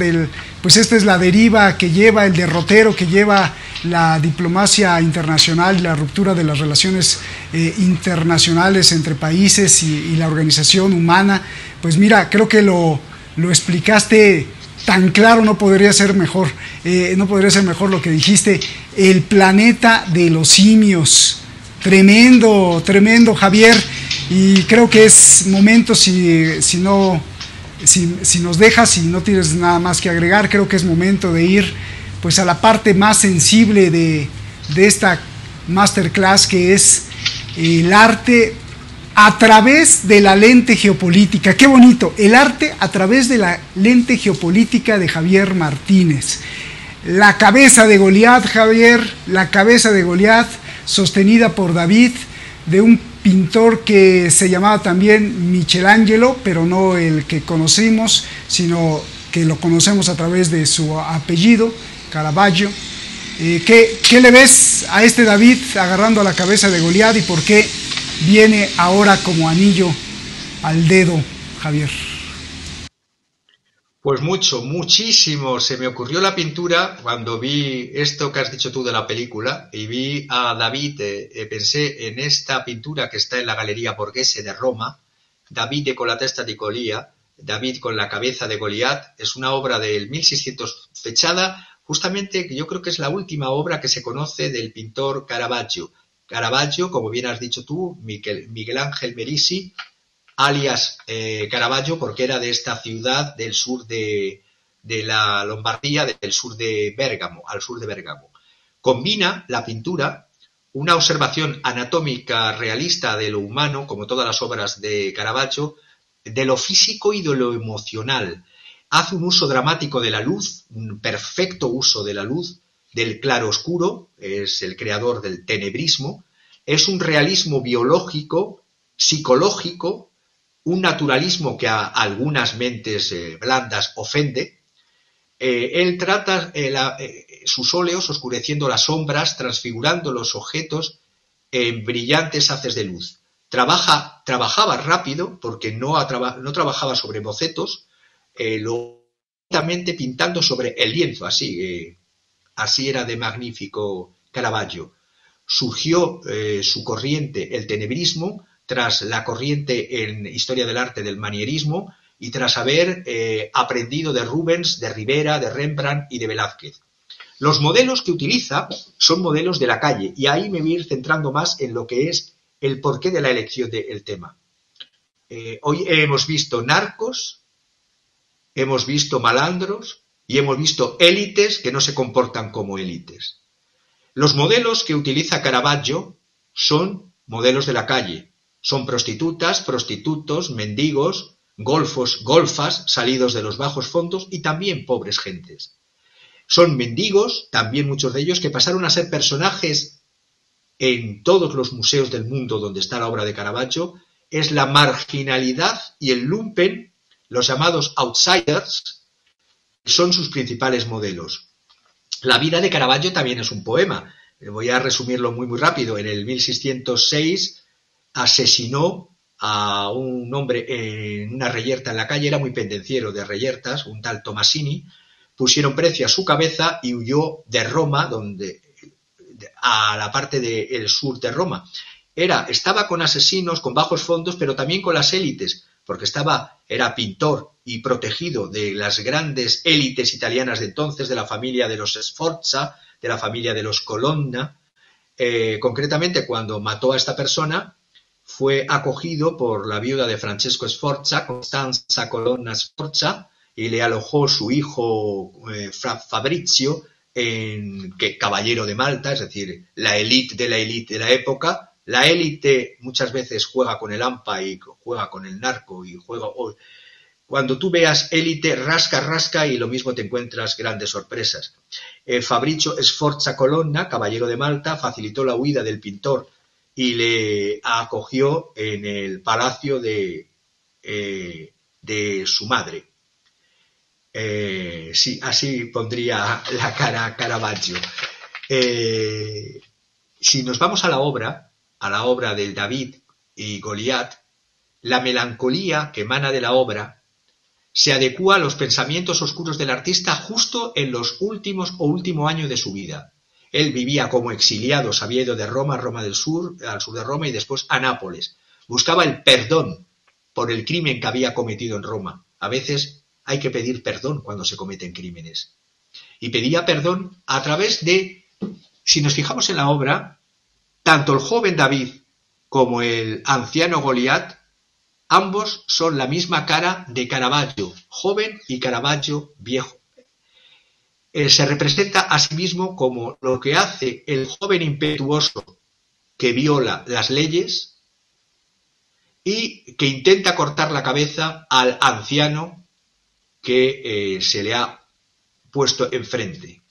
pues esta es la deriva que lleva, el derrotero que lleva la diplomacia internacional y la ruptura de las relaciones internacionales entre países y la organización humana, pues mira, creo que lo explicaste tan claro, no podría ser mejor lo que dijiste, el planeta de los simios. Tremendo, Javier, y creo que es momento, si nos dejas y no tienes nada más que agregar, creo que es momento de ir pues a la parte más sensible de esta masterclass, que es el arte a través de la lente geopolítica. ¡Qué bonito! El arte a través de la lente geopolítica de Javier Martínez. La cabeza de Goliat, Javier, la cabeza de Goliat, sostenida por David, de un pintor que se llamaba también Michelangelo, pero no el que conocimos, sino que lo conocemos a través de su apellido, Caravaggio. ¿Qué le ves a este David agarrando a la cabeza de Goliat y por qué viene ahora como anillo al dedo, Javier? Pues muchísimo. Se me ocurrió la pintura cuando vi esto que has dicho tú de la película y vi a David, pensé en esta pintura que está en la Galería Borghese de Roma, David con la testa di Golia, David con la cabeza de Goliat. Es una obra del 1600, fechada justamente, yo creo que es la última obra que se conoce del pintor Caravaggio. Caravaggio, como bien has dicho tú, Miguel Ángel Merisi, alias Caravaggio, porque era de esta ciudad del sur de la Lombardía, del sur de Bérgamo, al sur de Bérgamo. Combina la pintura una observación anatómica realista de lo humano, como todas las obras de Caravaggio, de lo físico y de lo emocional. Hace un uso dramático de la luz, un perfecto uso de la luz, del claroscuro, es el creador del tenebrismo, es un realismo biológico, psicológico, un naturalismo que a algunas mentes blandas ofende. Él trata sus óleos oscureciendo las sombras, transfigurando los objetos en brillantes haces de luz. Trabajaba rápido porque no trabajaba sobre bocetos, lentamente pintando sobre el lienzo, así era de magnífico Caravaggio. Surgió su corriente, el tenebrismo, tras la corriente en historia del arte del manierismo y tras haber aprendido de Rubens, de Rivera, de Rembrandt y de Velázquez. Los modelos que utiliza son modelos de la calle y ahí me voy a ir centrando más en lo que es el porqué de la elección del tema. Hoy hemos visto narcos, hemos visto malandros y hemos visto élites que no se comportan como élites. Los modelos que utiliza Caravaggio son modelos de la calle. Son prostitutas, prostitutos, mendigos, golfos, golfas, salidos de los bajos fondos y también pobres gentes. Son mendigos, también muchos de ellos, que pasaron a ser personajes en todos los museos del mundo donde está la obra de Caravaggio. Es la marginalidad y el lumpen, los llamados outsiders, son sus principales modelos. La vida de Caravaggio también es un poema. Voy a resumirlo muy rápido. En el 1606 asesinó a un hombre en una reyerta en la calle, era muy pendenciero de reyertas, un tal Tomasini. Pusieron precio a su cabeza y huyó de Roma, a la parte del sur de Roma. Estaba con asesinos, con bajos fondos, pero también con las élites, porque era pintor y protegido de las grandes élites italianas de entonces, de la familia de los Sforza, de la familia de los Colonna. Concretamente, cuando mató a esta persona, fue acogido por la viuda de Francesco Sforza, Costanza Colonna Sforza, y le alojó su hijo Fabrizio, caballero de Malta, es decir, la élite de la época. La élite muchas veces juega con el AMPA y juega con el narco y cuando tú veas élite, rasca y lo mismo te encuentras grandes sorpresas. Fabrizio Sforza Colonna, caballero de Malta, facilitó la huida del pintor y le acogió en el palacio de su madre. Sí, así pondría la cara a Caravaggio. Si nos vamos a la obra del David y Goliat, la melancolía que emana de la obra se adecúa a los pensamientos oscuros del artista justo en los último año de su vida. Él vivía como exiliado, se había ido de Roma, al sur de Roma y después a Nápoles. Buscaba el perdón por el crimen que había cometido en Roma. A veces hay que pedir perdón cuando se cometen crímenes. Y pedía perdón a través de, si nos fijamos en la obra, tanto el joven David como el anciano Goliat, ambos son la misma cara de Caravaggio, joven y Caravaggio viejo. Se representa a sí mismo como lo que hace el joven impetuoso que viola las leyes y que intenta cortar la cabeza al anciano que se le ha puesto enfrente.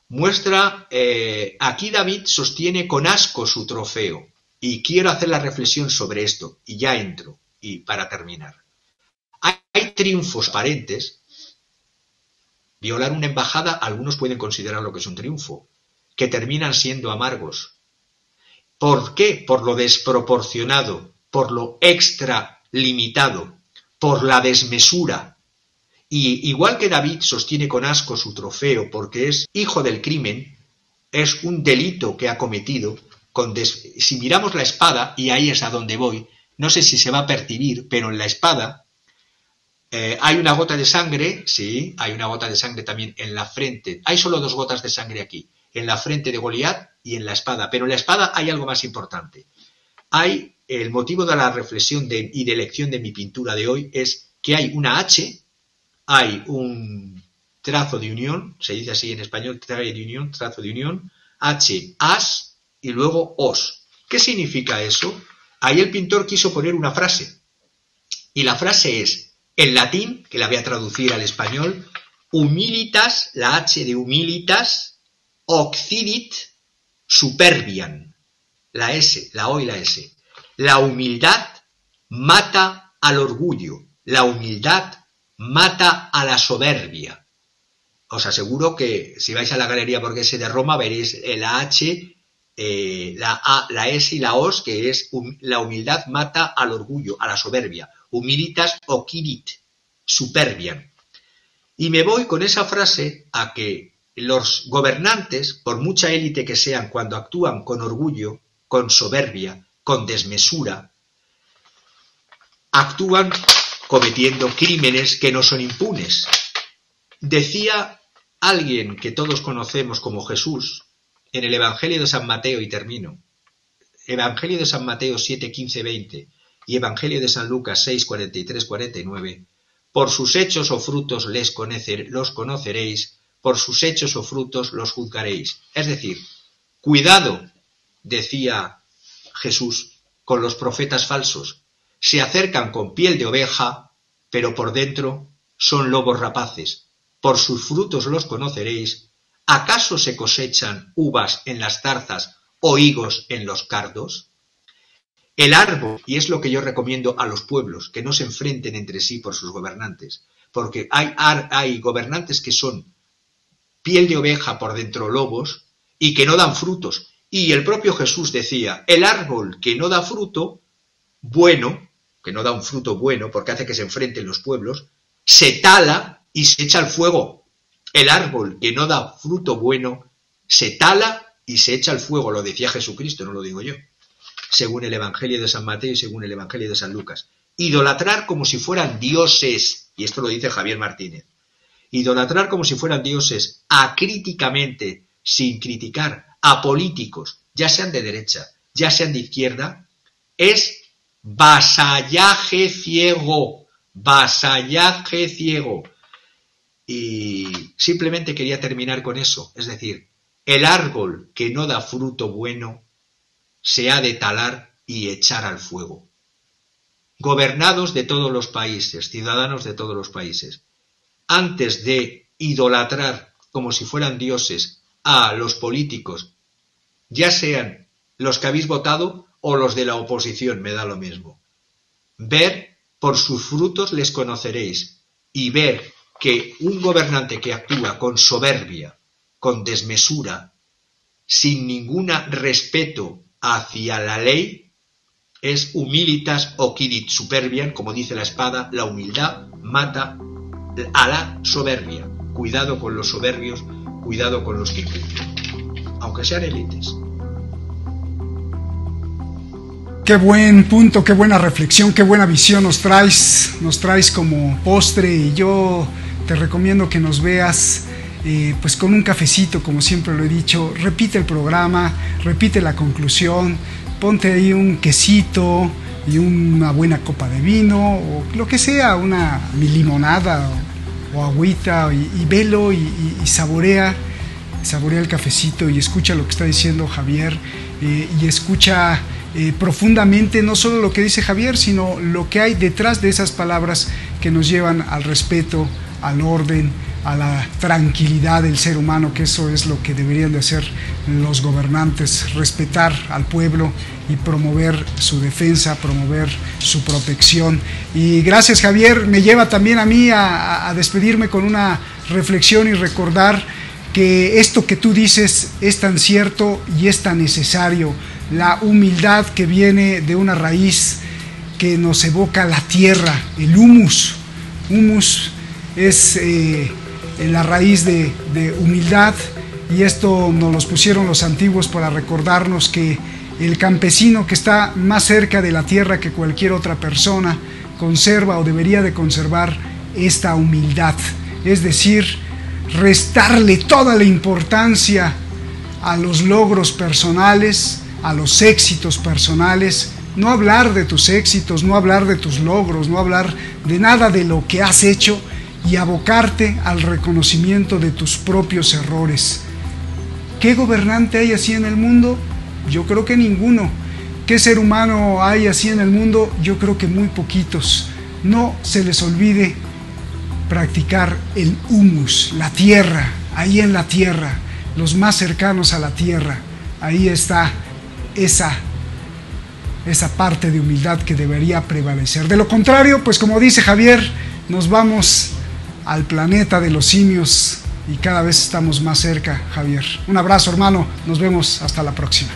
Muestra, aquí David sostiene con asco su trofeo, y quiero hacer la reflexión sobre esto, y ya entro, y para terminar. Hay triunfos aparentes. Violar una embajada, algunos pueden considerarlo que es un triunfo, que terminan siendo amargos. ¿Por qué? Por lo desproporcionado, por lo extralimitado, por la desmesura. Y igual que David sostiene con asco su trofeo porque es hijo del crimen, es un delito que ha cometido. Si miramos la espada, y ahí es a donde voy, no sé si se va a percibir, pero en la espada hay una gota de sangre, sí, hay una gota de sangre también en la frente. Hay solo 2 gotas de sangre aquí, en la frente de Goliat y en la espada. Pero en la espada hay algo más importante. Hay el motivo de la reflexión y de elección de mi pintura de hoy es que hay una H, hay un trazo de unión, se dice así en español, trazo de unión, H, as y luego os. ¿Qué significa eso? Ahí el pintor quiso poner una frase. Y la frase es, en latín, que la voy a traducir al español, humilitas, la H de humilitas, occidit superbiam. La S, la O y la S. La humildad mata al orgullo. La humildad mata a la soberbia. Os aseguro que si vais a la Galería Borghese de Roma veréis la H, la A, la S y la OS, que es la humildad mata al orgullo, a la soberbia. Humilitas occidit superbiam. Y me voy con esa frase a que los gobernantes, por mucha élite que sean, cuando actúan con orgullo, con soberbia, con desmesura, actúan cometiendo crímenes que no son impunes. Decía alguien que todos conocemos como Jesús, en el Evangelio de San Mateo, y termino, Evangelio de San Mateo 7, 15, 20 y Evangelio de San Lucas 6, 43, 49, por sus hechos o frutos los conoceréis, por sus hechos o frutos los juzgaréis. Es decir, cuidado, decía Jesús, con los profetas falsos. Se acercan con piel de oveja, pero por dentro son lobos rapaces. Por sus frutos los conoceréis. ¿Acaso se cosechan uvas en las zarzas o higos en los cardos? El árbol, y es lo que yo recomiendo a los pueblos, que no se enfrenten entre sí por sus gobernantes, porque hay gobernantes que son piel de oveja, por dentro lobos, y que no dan frutos. Y el propio Jesús decía, el árbol que no da fruto bueno, que no da un fruto bueno, porque hace que se enfrenten los pueblos, se tala y se echa al fuego. El árbol que no da fruto bueno, se tala y se echa al fuego. Lo decía Jesucristo, no lo digo yo. Según el Evangelio de San Mateo y según el Evangelio de San Lucas. Idolatrar como si fueran dioses, y esto lo dice Javier Martínez. Idolatrar como si fueran dioses, acríticamente, sin criticar, a políticos, ya sean de derecha, ya sean de izquierda, es vasallaje ciego, vasallaje ciego. Y simplemente quería terminar con eso, es decir, el árbol que no da fruto bueno se ha de talar y echar al fuego. Gobernados de todos los países, ciudadanos de todos los países, antes de idolatrar como si fueran dioses a los políticos, ya sean los que habéis votado o los de la oposición, me da lo mismo. Ver, por sus frutos les conoceréis, y ver que un gobernante que actúa con soberbia, con desmesura, sin ningún respeto hacia la ley, es humilitas occidit superbiam, como dice la espada, la humildad mata a la soberbia. Cuidado con los soberbios, cuidado con los que incumplen, aunque sean élites. Qué buen punto, qué buena reflexión, qué buena visión nos traes como postre, y yo te recomiendo que nos veas pues con un cafecito, como siempre lo he dicho. Repite el programa, repite la conclusión, ponte ahí un quesito y una buena copa de vino o lo que sea, una limonada o agüita, y velo y saborea el cafecito y escucha lo que está diciendo Javier, y escucha profundamente no solo lo que dice Javier, sino lo que hay detrás de esas palabras que nos llevan al respeto, al orden, a la tranquilidad del ser humano, que eso es lo que deberían de hacer los gobernantes, respetar al pueblo y promover su defensa, promover su protección. Y gracias, Javier, me lleva también a mí a despedirme con una reflexión y recordar que esto que tú dices es tan cierto y es tan necesario, la humildad que viene de una raíz que nos evoca la tierra, el humus. Humus es la raíz de humildad, y esto nos los pusieron los antiguos para recordarnos que el campesino que está más cerca de la tierra que cualquier otra persona conserva o debería de conservar esta humildad, es decir, restarle toda la importancia a los logros personales, a los éxitos personales, no hablar de tus éxitos, no hablar de tus logros, no hablar de nada de lo que has hecho, y abocarte al reconocimiento de tus propios errores. ¿Qué gobernante hay así en el mundo? Yo creo que ninguno. ¿Qué ser humano hay así en el mundo? Yo creo que muy poquitos. No se les olvide practicar el humus, la tierra, ahí en la tierra, los más cercanos a la tierra. Ahí está esa parte de humildad que debería prevalecer. De lo contrario, pues como dice Javier, nos vamos al planeta de los simios y cada vez estamos más cerca, Javier. Un abrazo, hermano, nos vemos hasta la próxima.